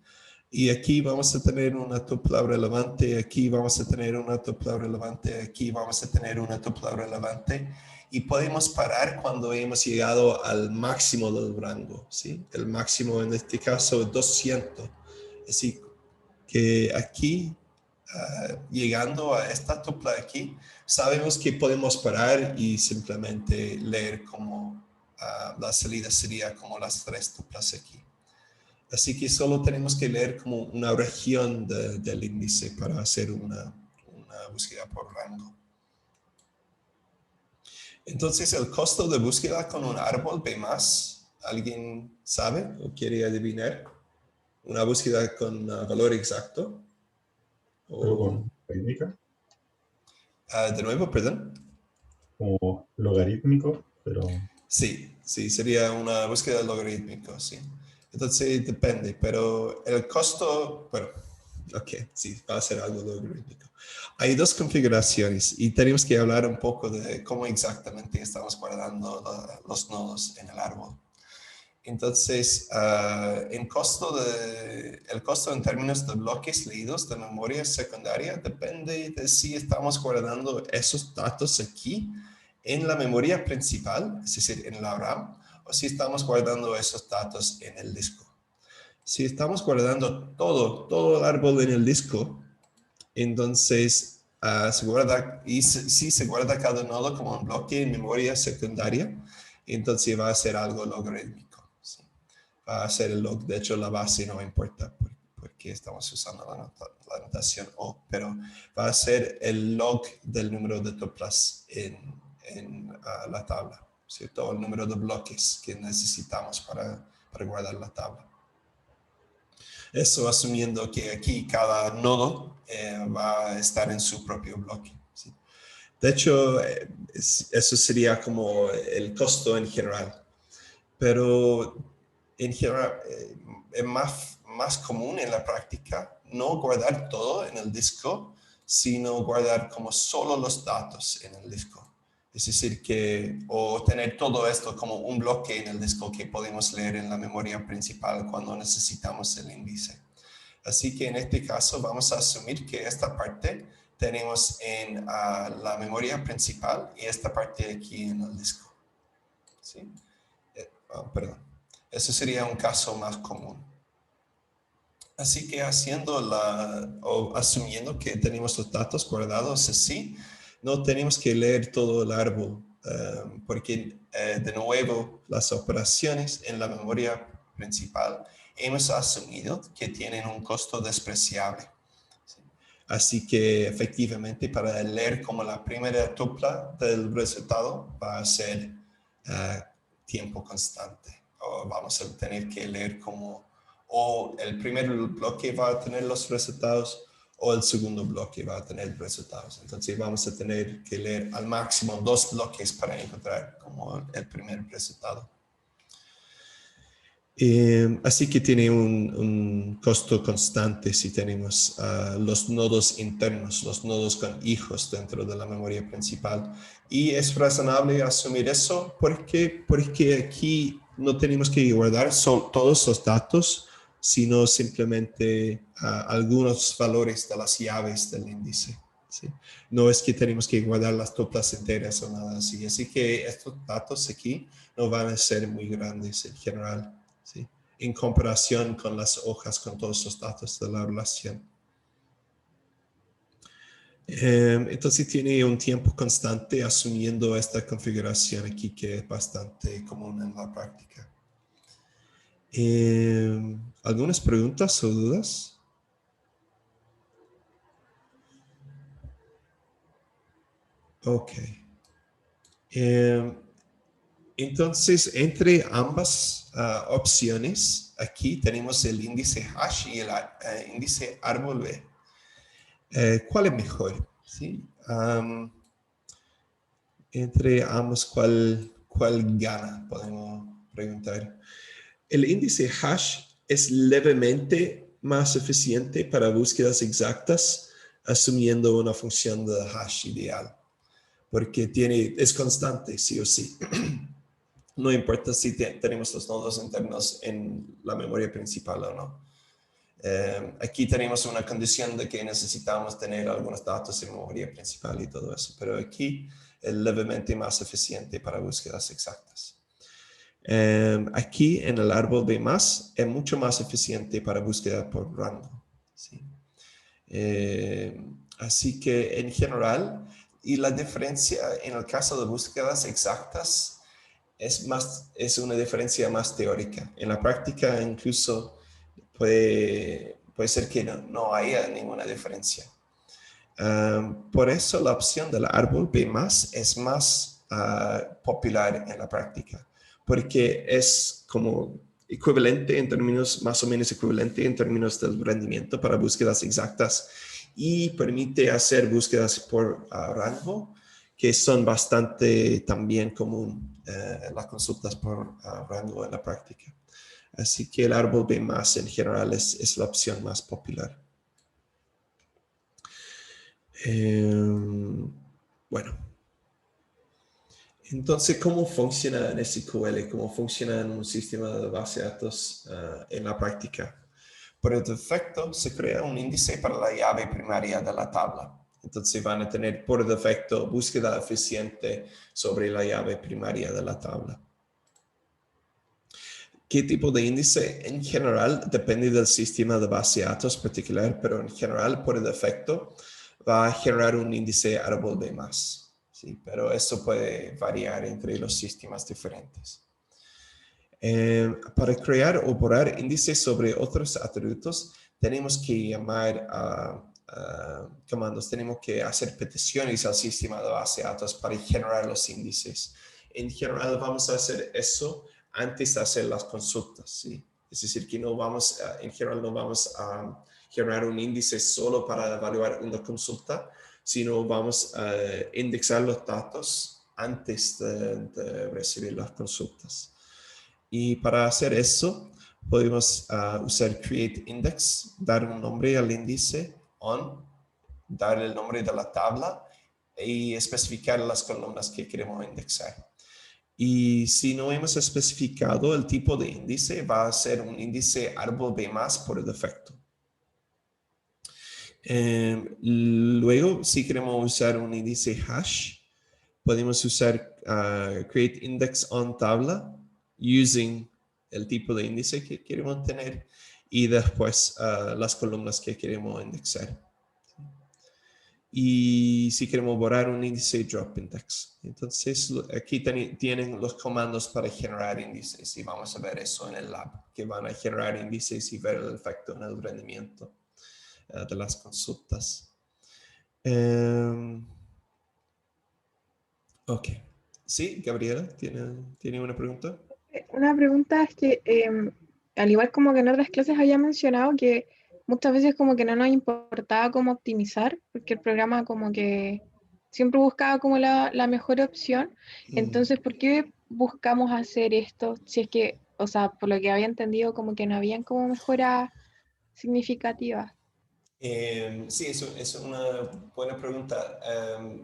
Y aquí vamos a tener una tupla relevante, aquí vamos a tener una tupla relevante, aquí vamos a tener una tupla relevante, y podemos parar cuando hemos llegado al máximo del rango, ¿sí? El máximo en este caso es 200. Así que aquí, llegando a esta tupla aquí, sabemos que podemos parar y simplemente leer como la salida sería como las 3 tuplas aquí. Así que solo tenemos que leer como una región del índice para hacer una búsqueda por rango. Entonces, el costo de búsqueda con un árbol B+, ¿alguien sabe o quiere adivinar? Una búsqueda con valor exacto. ¿Algo con rítmica? De nuevo, perdón. Como logarítmico, pero... Sí, sería una búsqueda logarítmica, sí. Entonces depende, pero el costo, bueno, ok, sí, va a ser algo logarítmico. Hay 2 configuraciones y tenemos que hablar un poco de cómo exactamente estamos guardando los nodos en el árbol. Entonces, el costo en términos de bloques leídos de memoria secundaria depende de si estamos guardando esos datos aquí en la memoria principal, es decir, en la RAM, o si estamos guardando esos datos en el disco. Si estamos guardando todo el árbol en el disco, entonces se guarda, y si se guarda cada nodo como un bloque en memoria secundaria, entonces va a ser algo logarítmico. ¿Sí? Va a ser el log, de hecho la base no importa, porque porque estamos usando la notación O, pero va a ser el log del número de tuplas en la tabla, ¿cierto? O el número de bloques que necesitamos para guardar la tabla. Eso asumiendo que aquí cada nodo va a estar en su propio bloque, ¿sí? De hecho, eso sería como el costo en general. Pero en general es más común en la práctica no guardar todo en el disco, sino guardar como solo los datos en el disco. Es decir, o tener todo esto como un bloque en el disco que podemos leer en la memoria principal cuando necesitamos el índice. Así que en este caso vamos a asumir que esta parte tenemos en la memoria principal y esta parte aquí en el disco, ¿sí? Perdón. Ese sería un caso más común. Así que asumiendo que tenemos los datos guardados así, no tenemos que leer todo el árbol, porque de nuevo las operaciones en la memoria principal hemos asumido que tienen un costo despreciable. ¿Sí? Así que efectivamente para leer como la primera tupla del resultado va a ser tiempo constante, o vamos a tener que leer o el primer bloque va a tener los resultados o el segundo bloque va a tener resultados. Entonces vamos a tener que leer al máximo 2 bloques para encontrar como el primer resultado. Así que tiene un costo constante si tenemos los nodos internos, los nodos con hijos dentro de la memoria principal. Y es razonable asumir eso porque aquí no tenemos que guardar todos los datos, sino simplemente algunos valores de las llaves del índice, ¿sí? No es que tenemos que guardar las tuplas enteras o nada así. Así que estos datos aquí no van a ser muy grandes en general, ¿sí? En comparación con las hojas con todos los datos de la relación. Entonces tiene un tiempo constante asumiendo esta configuración aquí que es bastante común en la práctica. ¿Algunas preguntas o dudas? Ok. Entonces, entre ambas opciones, aquí tenemos el índice hash y el índice árbol B. ¿Cuál es mejor? ¿Sí? Entre ambos, ¿cuál gana? Podemos preguntar. El índice hash es levemente más eficiente para búsquedas exactas, asumiendo una función de hash ideal, porque es constante, sí o sí. No importa si tenemos los nodos internos en la memoria principal o no. Aquí tenemos una condición de que necesitamos tener algunos datos en memoria principal y todo eso, pero aquí es levemente más eficiente para búsquedas exactas. Aquí en el árbol B+, es mucho más eficiente para búsqueda por rango, ¿sí? Así que en general, y la diferencia en el caso de búsquedas exactas es una diferencia más teórica. En la práctica incluso puede ser que no haya ninguna diferencia. Por eso la opción del árbol B+, es más popular en la práctica, porque es como equivalente en términos, más o menos equivalente en términos del rendimiento para búsquedas exactas y permite hacer búsquedas por rango, que son bastante también común las consultas por rango en la práctica. Así que el árbol B+ en general es la opción más popular. Bueno. Entonces, ¿cómo funciona en SQL? ¿Cómo funciona en un sistema de base de datos en la práctica? Por defecto, se crea un índice para la llave primaria de la tabla. Entonces, van a tener por defecto búsqueda eficiente sobre la llave primaria de la tabla. ¿Qué tipo de índice? En general, depende del sistema de base de datos particular, pero en general, por defecto, va a generar un índice árbol B+. Sí, pero eso puede variar entre los sistemas diferentes. Para crear o borrar índices sobre otros atributos, tenemos que llamar a comandos, tenemos que hacer peticiones al sistema de base de datos para generar los índices. En general vamos a hacer eso antes de hacer las consultas, ¿sí? Es decir, que en general no vamos a generar un índice solo para evaluar una consulta, sino vamos a indexar los datos antes de recibir las consultas. Y para hacer eso, podemos usar createIndex, dar un nombre al índice, dar el nombre de la tabla y especificar las columnas que queremos indexar. Y si no hemos especificado el tipo de índice, va a ser un índice árbol B+ por defecto. Luego, si queremos usar un índice hash, podemos usar createIndexOnTabla using el tipo de índice que queremos tener y después las columnas que queremos indexar. Y si queremos borrar un índice, dropIndex. Entonces, aquí tienen los comandos para generar índices y vamos a ver eso en el lab, que van a generar índices y ver el efecto en el rendimiento de las consultas. Ok. Sí, Gabriela, ¿tiene una pregunta? Una pregunta es que, al igual como que en otras clases había mencionado que muchas veces como que no nos importaba cómo optimizar, porque el programa como que siempre buscaba como la mejor opción. Entonces, ¿por qué buscamos hacer esto? Si es que, o sea, por lo que había entendido, como que no habían como mejoras significativas. Sí, es una buena pregunta.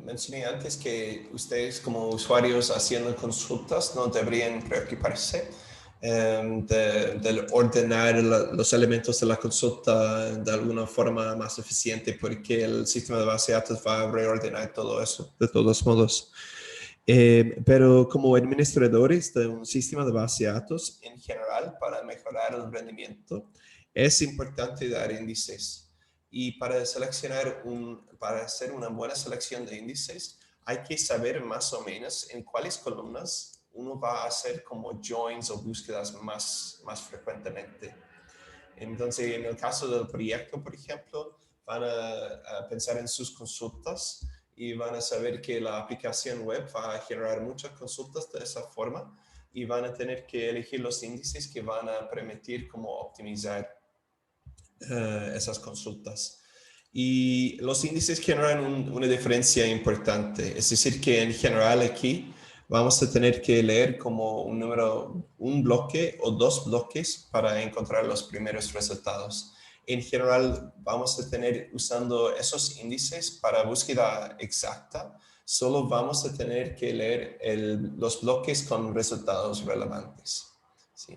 Mencioné antes que ustedes como usuarios haciendo consultas no deberían preocuparse de ordenar los elementos de la consulta de alguna forma más eficiente, porque el sistema de base de datos va a reordenar todo eso de todos modos. Pero como administradores de un sistema de base de datos en general, para mejorar el rendimiento, es importante dar índices. Y para hacer una buena selección de índices, hay que saber más o menos en cuáles columnas uno va a hacer como joins o búsquedas más frecuentemente. Entonces, en el caso del proyecto, por ejemplo, van a pensar en sus consultas y van a saber que la aplicación web va a generar muchas consultas de esa forma y van a tener que elegir los índices que van a permitir como optimizar esas consultas. Y los índices generan una diferencia importante. Es decir, que en general aquí vamos a tener que leer como un bloque o dos bloques para encontrar los primeros resultados. En general vamos a tener, usando esos índices para búsqueda exacta, solo vamos a tener que leer los bloques con resultados relevantes, ¿sí?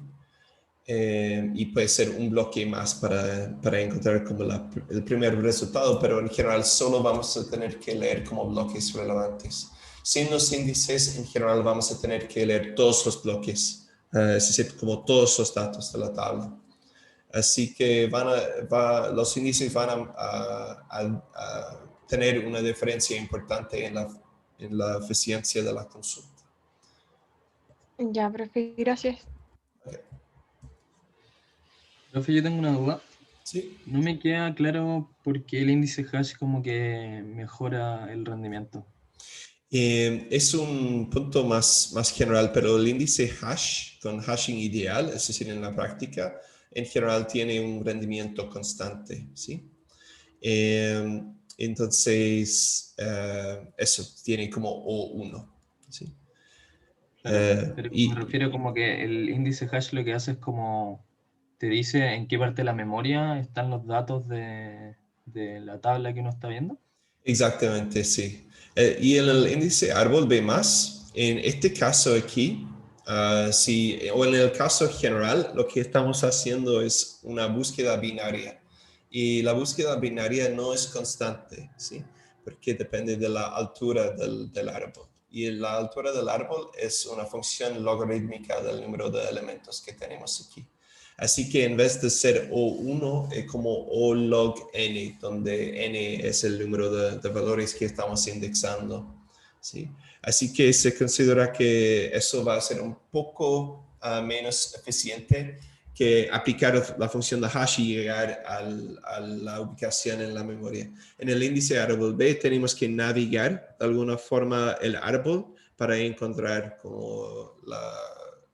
Y puede ser un bloque más para encontrar como el primer resultado, pero en general solo vamos a tener que leer como bloques relevantes. Sin los índices, en general vamos a tener que leer todos los bloques, es decir, como todos los datos de la tabla. Así que los índices van a tener una diferencia importante en la eficiencia de la consulta. Ya, profe, gracias. Profe, yo tengo una duda. Sí. No me queda claro por qué el índice hash como que mejora el rendimiento. Es un punto más general, pero el índice hash con hashing ideal, es decir, en la práctica, en general tiene un rendimiento constante, ¿sí? Entonces, eso tiene como O1, ¿sí? Claro, pero me refiero como que el índice hash lo que hace es como te dice en qué parte de la memoria están los datos de la tabla que uno está viendo. Exactamente, sí. Y en el índice árbol B+, en este caso aquí, o en el caso general, lo que estamos haciendo es una búsqueda binaria. Y la búsqueda binaria no es constante, ¿sí? Porque depende de la altura del árbol. Y la altura del árbol es una función logarítmica del número de elementos que tenemos aquí. Así que en vez de ser O1, es como O log n, donde n es el número de valores que estamos indexando, ¿sí? Así que se considera que eso va a ser un poco menos eficiente que aplicar la función de hash y llegar a la ubicación en la memoria. En el índice árbol B tenemos que navegar de alguna forma el árbol para encontrar como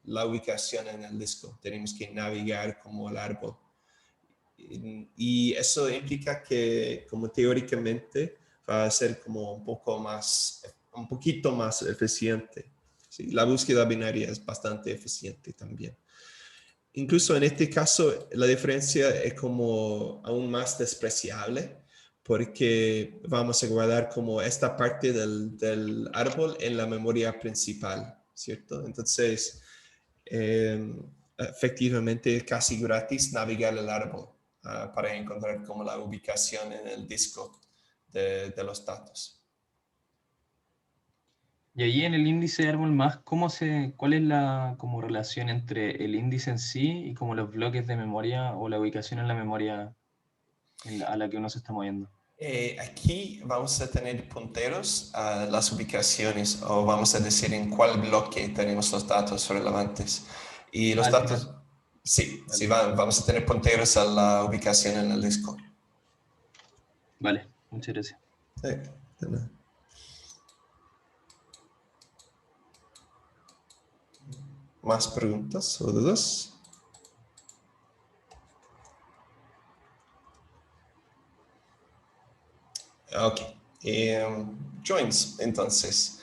la ubicación en el disco. Tenemos que navegar como el árbol. Y eso implica que como teóricamente va a ser como un poquito más eficiente. ¿Sí? La búsqueda binaria es bastante eficiente también. Incluso en este caso, la diferencia es como aún más despreciable porque vamos a guardar como esta parte del árbol en la memoria principal, ¿cierto? Entonces, efectivamente es casi gratis navegar el árbol para encontrar como la ubicación en el disco de los datos. Y ahí en el índice de árbol más, ¿cuál es la como relación entre el índice en sí y como los bloques de memoria o la ubicación en la memoria a la que uno se está moviendo? Aquí vamos a tener punteros a las ubicaciones, o vamos a decir en cuál bloque tenemos los datos relevantes. Y los datos, sí, vamos a tener punteros a la ubicación en el disco. Vale, muchas gracias. Sí, de nada. ¿Más preguntas o dudas? Ok. Joins, entonces.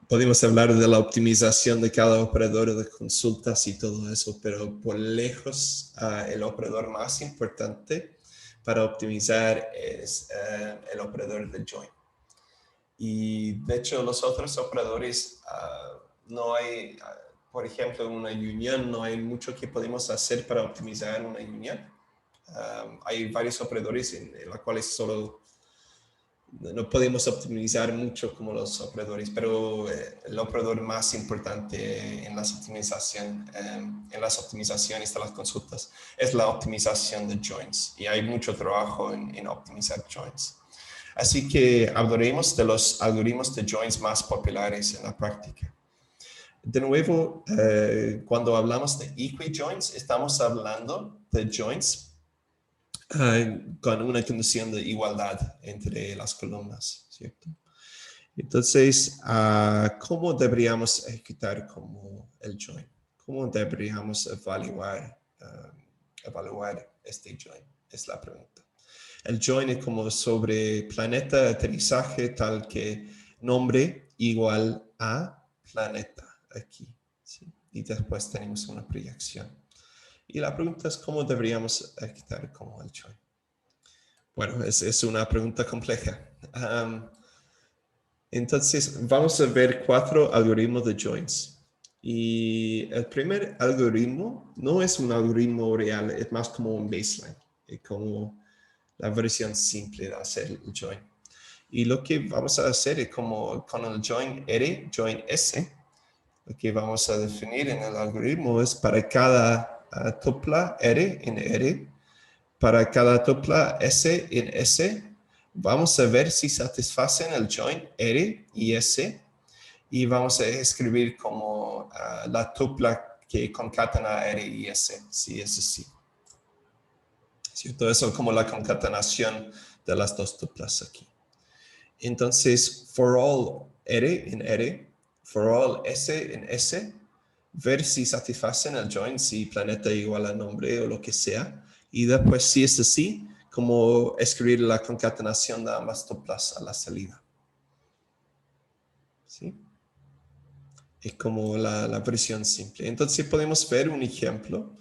Podemos hablar de la optimización de cada operador de consultas y todo eso, pero por lejos el operador más importante para optimizar es el operador de join. Y de hecho los otros operadores no hay, por ejemplo, en una unión no hay mucho que podemos hacer para optimizar una unión. Hay varios operadores en los cuales solo no podemos optimizar mucho como los operadores, pero el operador más importante en las optimizaciones de las consultas es la optimización de joins, y hay mucho trabajo en optimizar joins. Así que hablaremos de los algoritmos de joins más populares en la práctica. De nuevo, cuando hablamos de equi-joins, estamos hablando de joins con una condición de igualdad entre las columnas, ¿cierto? Entonces, ¿cómo deberíamos ejecutar como el join? ¿Cómo deberíamos evaluar este join? Es la pregunta. El join es como sobre planeta aterrizaje tal que nombre igual a planeta aquí, ¿sí? Y después tenemos una proyección. Y la pregunta es cómo deberíamos ejecutar como el join. Bueno, es una pregunta compleja. Entonces, vamos a ver 4 algoritmos de joins. Y el primer algoritmo no es un algoritmo real, es más como un baseline, es como la versión simple de hacer el join. Y lo que vamos a hacer es como con el join R, join S, lo que vamos a definir en el algoritmo es para cada tupla R en R, para cada tupla S en S, vamos a ver si satisfacen el join R y S, y vamos a escribir como la tupla que concatena R y S, si es así. ¿Cierto? Eso es como la concatenación de las dos tuplas aquí. Entonces, for all R en R, for all S en S, ver si satisfacen el join, si planeta igual a nombre o lo que sea. Y después, si es así, como escribir la concatenación de ambas tuplas a la salida. ¿Sí? Es como la versión simple. Entonces, podemos ver un ejemplo.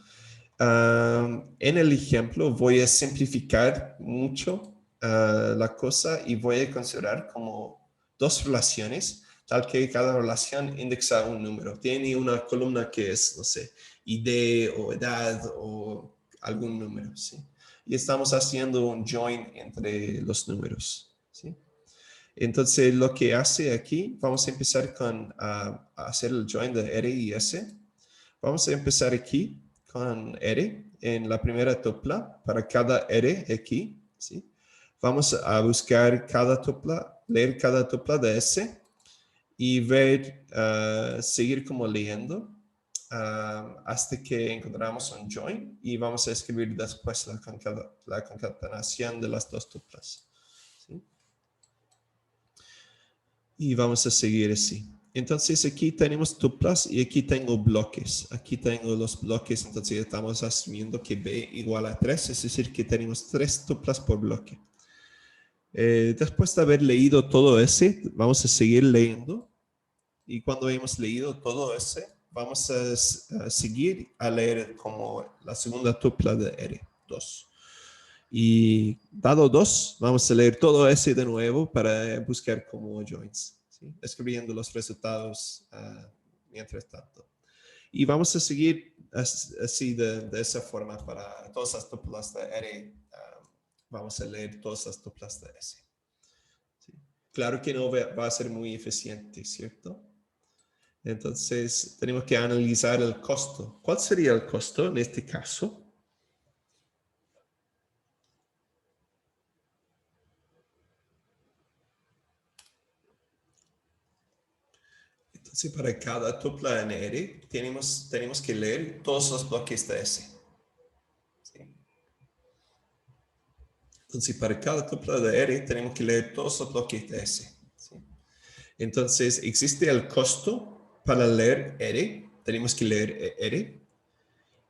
En el ejemplo voy a simplificar mucho la cosa y voy a considerar como 2 relaciones, tal que cada relación indexa un número. Tiene una columna que es, no sé, ID o edad o algún número, ¿sí? Y estamos haciendo un join entre los números, ¿sí? Entonces, lo que hace aquí, vamos a empezar con hacer el join de R y S. Vamos a empezar aquí con R en la primera tupla para cada R aquí, ¿sí? Vamos a buscar cada tupla, leer cada tupla de S y ver, seguir como leyendo hasta que encontramos un join y vamos a escribir después la concatenación de las dos tuplas. ¿Sí? Y vamos a seguir así. Entonces aquí tenemos tuplas y aquí tengo bloques. Aquí tengo los bloques, entonces estamos asumiendo que B igual a 3, es decir, que tenemos 3 tuplas por bloque. Después de haber leído todo ese, vamos a seguir leyendo. Y cuando hemos leído todo ese, vamos a seguir a leer como la segunda tupla de R, 2. Y dado 2, vamos a leer todo ese de nuevo para buscar como joins, ¿sí? Escribiendo los resultados mientras tanto. Y vamos a seguir así de esa forma para todas las tuplas de R. Vamos a leer todas las tuplas de S. ¿Sí? Claro que no va a ser muy eficiente, ¿cierto? Entonces, tenemos que analizar el costo. ¿Cuál sería el costo en este caso? Entonces, para cada tupla en R, tenemos que leer todos los bloques de S. ¿Sí? Entonces, para cada tupla de R, tenemos que leer todos los bloques de S. ¿Sí? Entonces, existe el costo para leer R, tenemos que leer R,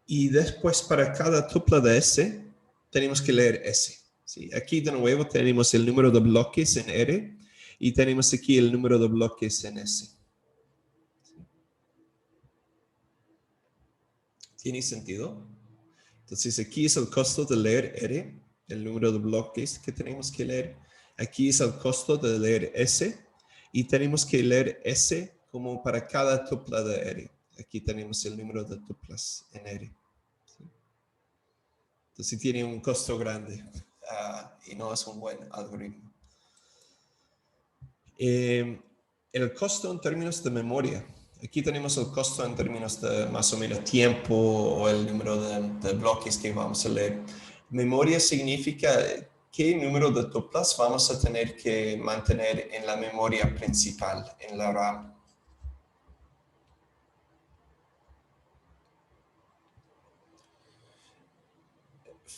y después para cada tupla de S, tenemos que leer S. ¿Sí? Aquí de nuevo tenemos el número de bloques en R, y tenemos aquí el número de bloques en S. ¿Sí? ¿Tiene sentido? Entonces aquí es el costo de leer R, el número de bloques que tenemos que leer. Aquí es el costo de leer S, y tenemos que leer S como para cada tupla de R. Aquí tenemos el número de tuplas en R. ¿Sí? Entonces tiene un costo grande y no es un buen algoritmo. El costo en términos de memoria. Aquí tenemos el costo en términos de más o menos tiempo o el número de bloques que vamos a leer. Memoria significa qué número de tuplas vamos a tener que mantener en la memoria principal, en la RAM.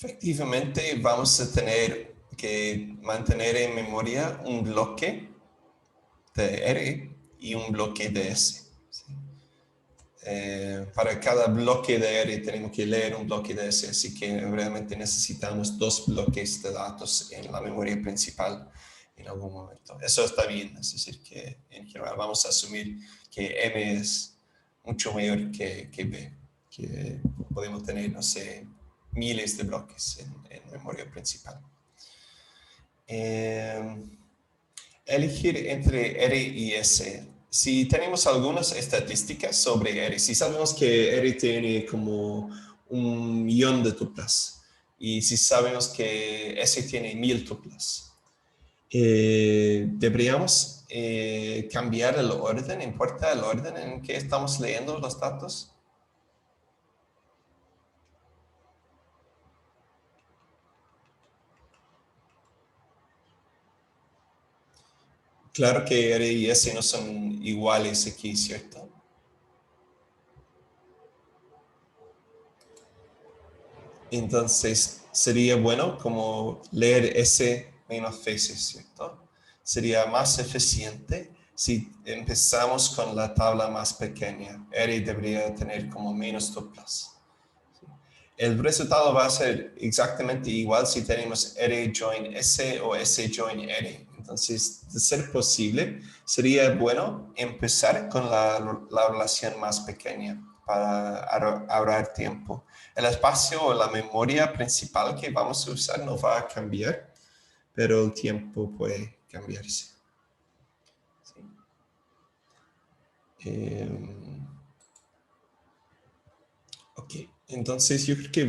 Efectivamente, vamos a tener que mantener en memoria un bloque de R y un bloque de S. ¿Sí? Para cada bloque de R tenemos que leer un bloque de S, así que realmente necesitamos 2 bloques de datos en la memoria principal en algún momento. Eso está bien, es decir, que en general vamos a asumir que M es mucho mayor que B, que podemos tener, no sé, miles de bloques en memoria principal. Elegir entre R y S. Si tenemos algunas estadísticas sobre R, si sabemos que R tiene como 1.000.000 de tuplas y si sabemos que S tiene 1.000 tuplas, deberíamos cambiar el orden, ¿importa el orden en que estamos leyendo los datos? Claro que R y S no son iguales aquí, ¿cierto? Entonces, sería bueno como leer S menos veces, ¿cierto? Sería más eficiente si empezamos con la tabla más pequeña. R debería tener como menos tuplas. El resultado va a ser exactamente igual si tenemos R join S o S join R. Entonces, de ser posible, sería bueno empezar con la relación más pequeña para ahorrar tiempo. El espacio o la memoria principal que vamos a usar no va a cambiar, pero el tiempo puede cambiarse. ¿Sí? Ok, entonces yo creo que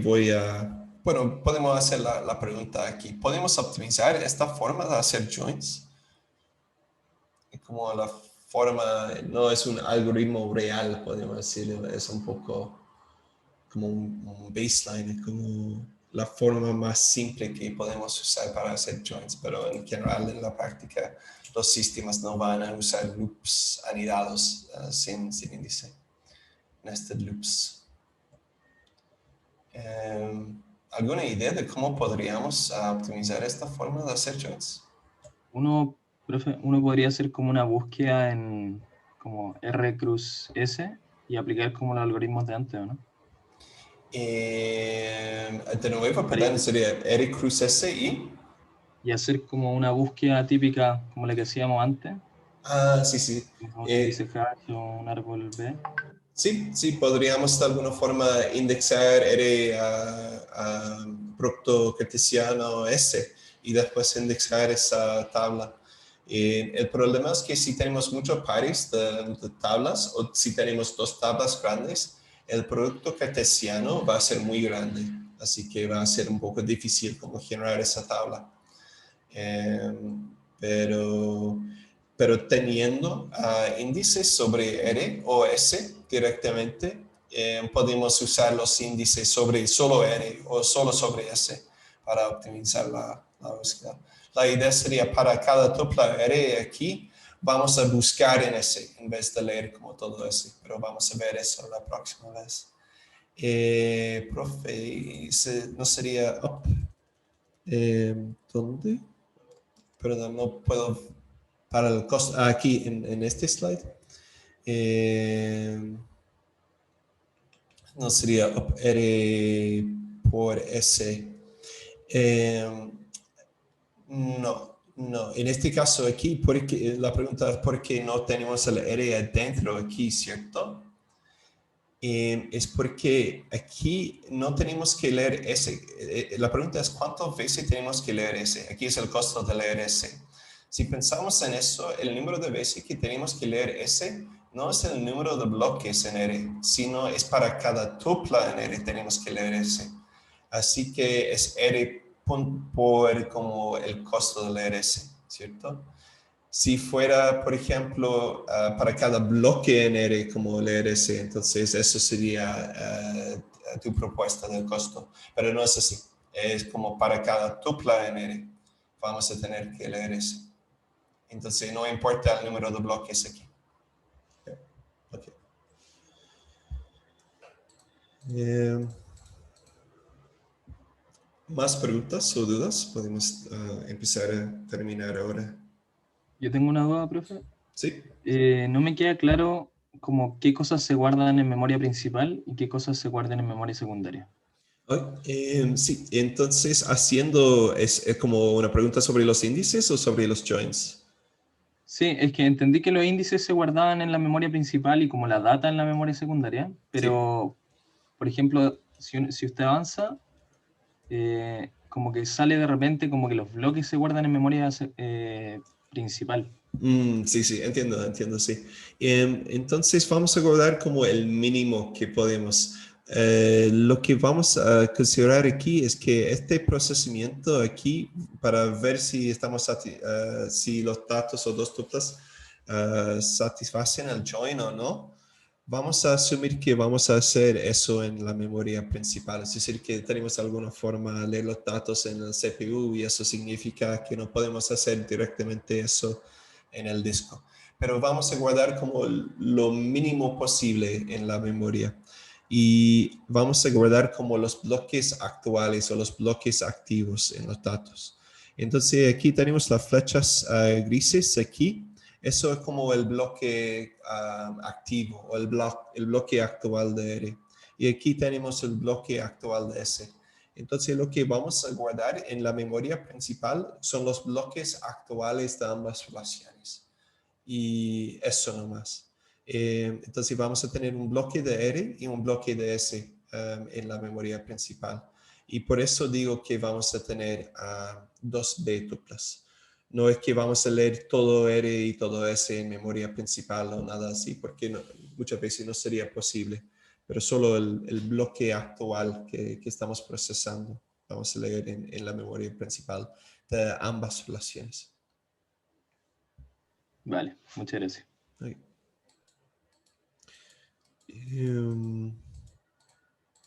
bueno, podemos hacer la pregunta aquí. ¿Podemos optimizar esta forma de hacer joins? Como la forma, no es un algoritmo real, podemos decir, es un poco como un baseline, es como la forma más simple que podemos usar para hacer joins, pero en general en la práctica los sistemas no van a usar loops anidados sin índice. nested loops. ¿Alguna idea de cómo podríamos optimizar esta forma de hacer joins? Profe, uno podría hacer como una búsqueda en como R cruz S y aplicar como los algoritmos de antes, ¿o no? De nuevo, perdón, sería R cruz S y hacer como una búsqueda típica como la que hacíamos antes. Sí, sí. Un índice hash o un árbol B. Sí, podríamos de alguna forma indexar R a producto cartesiano S y después indexar esa tabla. El problema es que si tenemos muchos pares de tablas o si tenemos dos tablas grandes, el producto cartesiano va a ser muy grande, así que va a ser un poco difícil como generar esa tabla. Pero teniendo índices sobre R o S directamente, podemos usar los índices sobre solo R o solo sobre S para optimizar la búsqueda. La idea sería para cada tupla R aquí, vamos a buscar en S en vez de leer como todo S, pero vamos a ver eso la próxima vez. Profe, ¿no sería up? ¿Dónde? Perdón, no puedo para el costo aquí en este slide. No sería up R por S. No. En este caso aquí, porque la pregunta es por qué no tenemos el R adentro aquí, ¿cierto? Es porque aquí no tenemos que leer S. La pregunta es ¿cuántas veces tenemos que leer S? Aquí es el costo de leer S. Si pensamos en eso, el número de veces que tenemos que leer S no es el número de bloques en R, sino es para cada tupla en R tenemos que leer S. Así que es R por como el costo de leer S, ¿cierto? Si fuera, por ejemplo, para cada bloque en R como leer S, entonces eso sería tu propuesta del costo. Pero no es así. Es como para cada tupla en R vamos a tener que leer S. Entonces no importa el número de bloques aquí. Okay. ¿Más preguntas o dudas? Podemos empezar a terminar ahora. Yo tengo una duda, profe. Sí. No me queda claro como qué cosas se guardan en memoria principal y qué cosas se guardan en memoria secundaria. Sí, entonces haciendo, ¿es como una pregunta sobre los índices o sobre los joins? Sí, es que entendí que los índices se guardaban en la memoria principal y como la data en la memoria secundaria, pero, por ejemplo, si usted avanza, como que sale de repente como que los bloques se guardan en memoria principal. Sí, entiendo, sí. Entonces vamos a guardar como el mínimo que podemos. Lo que vamos a considerar aquí es que este procesamiento aquí, para ver si estamos si los datos o dos tuplas satisfacen el join o no, vamos a asumir que vamos a hacer eso en la memoria principal. Es decir, que tenemos alguna forma de leer los datos en el CPU y eso significa que no podemos hacer directamente eso en el disco. Pero vamos a guardar como lo mínimo posible en la memoria. Y vamos a guardar como los bloques actuales o los bloques activos en los datos. Entonces aquí tenemos las flechas grises aquí. Eso es como el bloque activo o el bloque actual de R. Y aquí tenemos el bloque actual de S. Entonces lo que vamos a guardar en la memoria principal son los bloques actuales de ambas relaciones. Y eso nomás. Entonces vamos a tener un bloque de R y un bloque de S en la memoria principal. Y por eso digo que vamos a tener dos B tuplas. No es que vamos a leer todo R y todo S en memoria principal o nada así, porque muchas veces no sería posible. Pero solo el bloque actual que estamos procesando vamos a leer en la memoria principal de ambas relaciones. Vale, muchas gracias. Okay.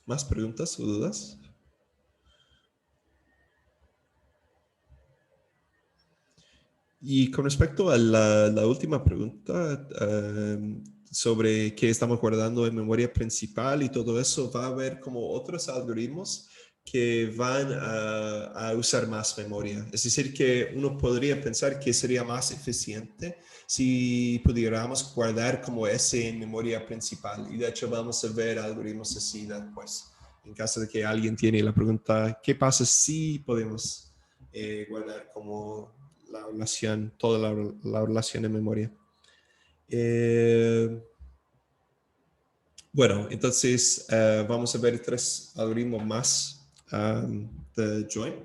¿Más preguntas o dudas? Y con respecto a la última pregunta, sobre qué estamos guardando en memoria principal y todo eso, va a haber como otros algoritmos que van a usar más memoria. Es decir, que uno podría pensar que sería más eficiente si pudiéramos guardar como ese en memoria principal. Y de hecho vamos a ver algoritmos así después. En caso de que alguien tiene la pregunta, ¿qué pasa si podemos guardar como la relación, toda la relación en memoria? Bueno, entonces vamos a ver 3 algoritmos más de join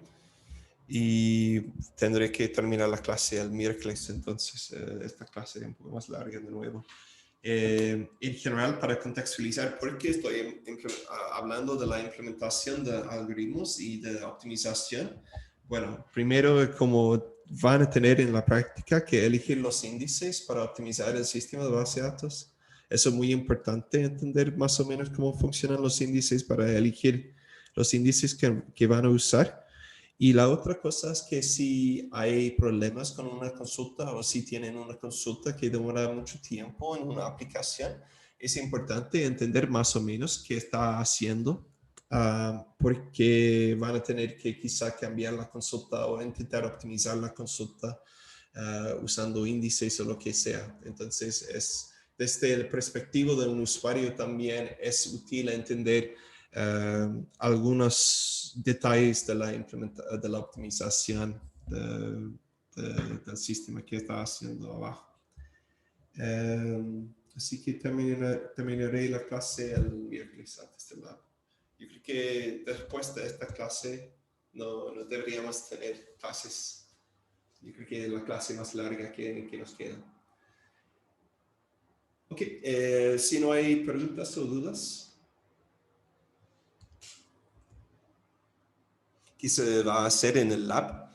y tendré que terminar la clase el miércoles, entonces esta clase es un poco más larga de nuevo. En general, para contextualizar por qué estoy hablando de la implementación de algoritmos y de optimización, bueno, primero como van a tener en la práctica que elegir los índices para optimizar el sistema de base de datos. Eso es muy importante, entender más o menos cómo funcionan los índices para elegir los índices que van a usar. Y la otra cosa es que si hay problemas con una consulta o si tienen una consulta que demora mucho tiempo en una aplicación, es importante entender más o menos qué está haciendo, porque van a tener que quizá cambiar la consulta o intentar optimizar la consulta usando índices o lo que sea. Entonces, desde el perspectiva de un usuario también es útil entender algunos detalles de la optimización del sistema que está haciendo abajo. Así que terminaré la clase el miércoles antes del lab. Yo creo que después de esta clase no deberíamos tener clases. Yo creo que es la clase más larga que nos queda. Ok, si no hay preguntas o dudas, que se va a hacer en el lab,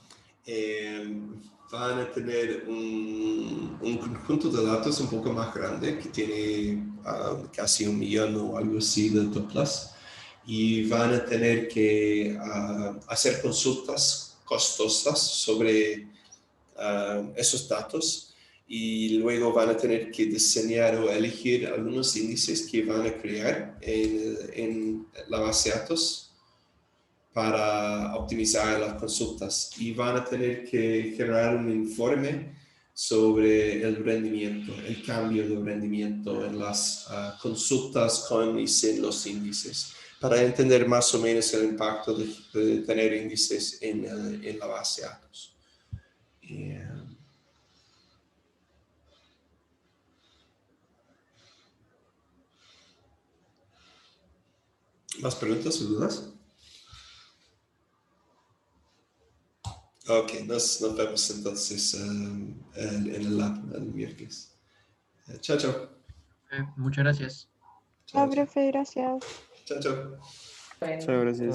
van a tener un conjunto de datos un poco más grande que tiene casi 1 millón o algo así de tuplas y van a tener que hacer consultas costosas sobre esos datos y luego van a tener que diseñar o elegir algunos índices que van a crear en la base de datos para optimizar las consultas y van a tener que generar un informe sobre el rendimiento, el cambio de rendimiento en las consultas con y sin los índices, para entender más o menos el impacto de tener índices en la base de datos. ¿Más preguntas o dudas? Ok, nos vemos entonces en el lab el miércoles. Chao, chao. Muchas gracias. Chao, profe, gracias. Chao, chao. Muchas gracias.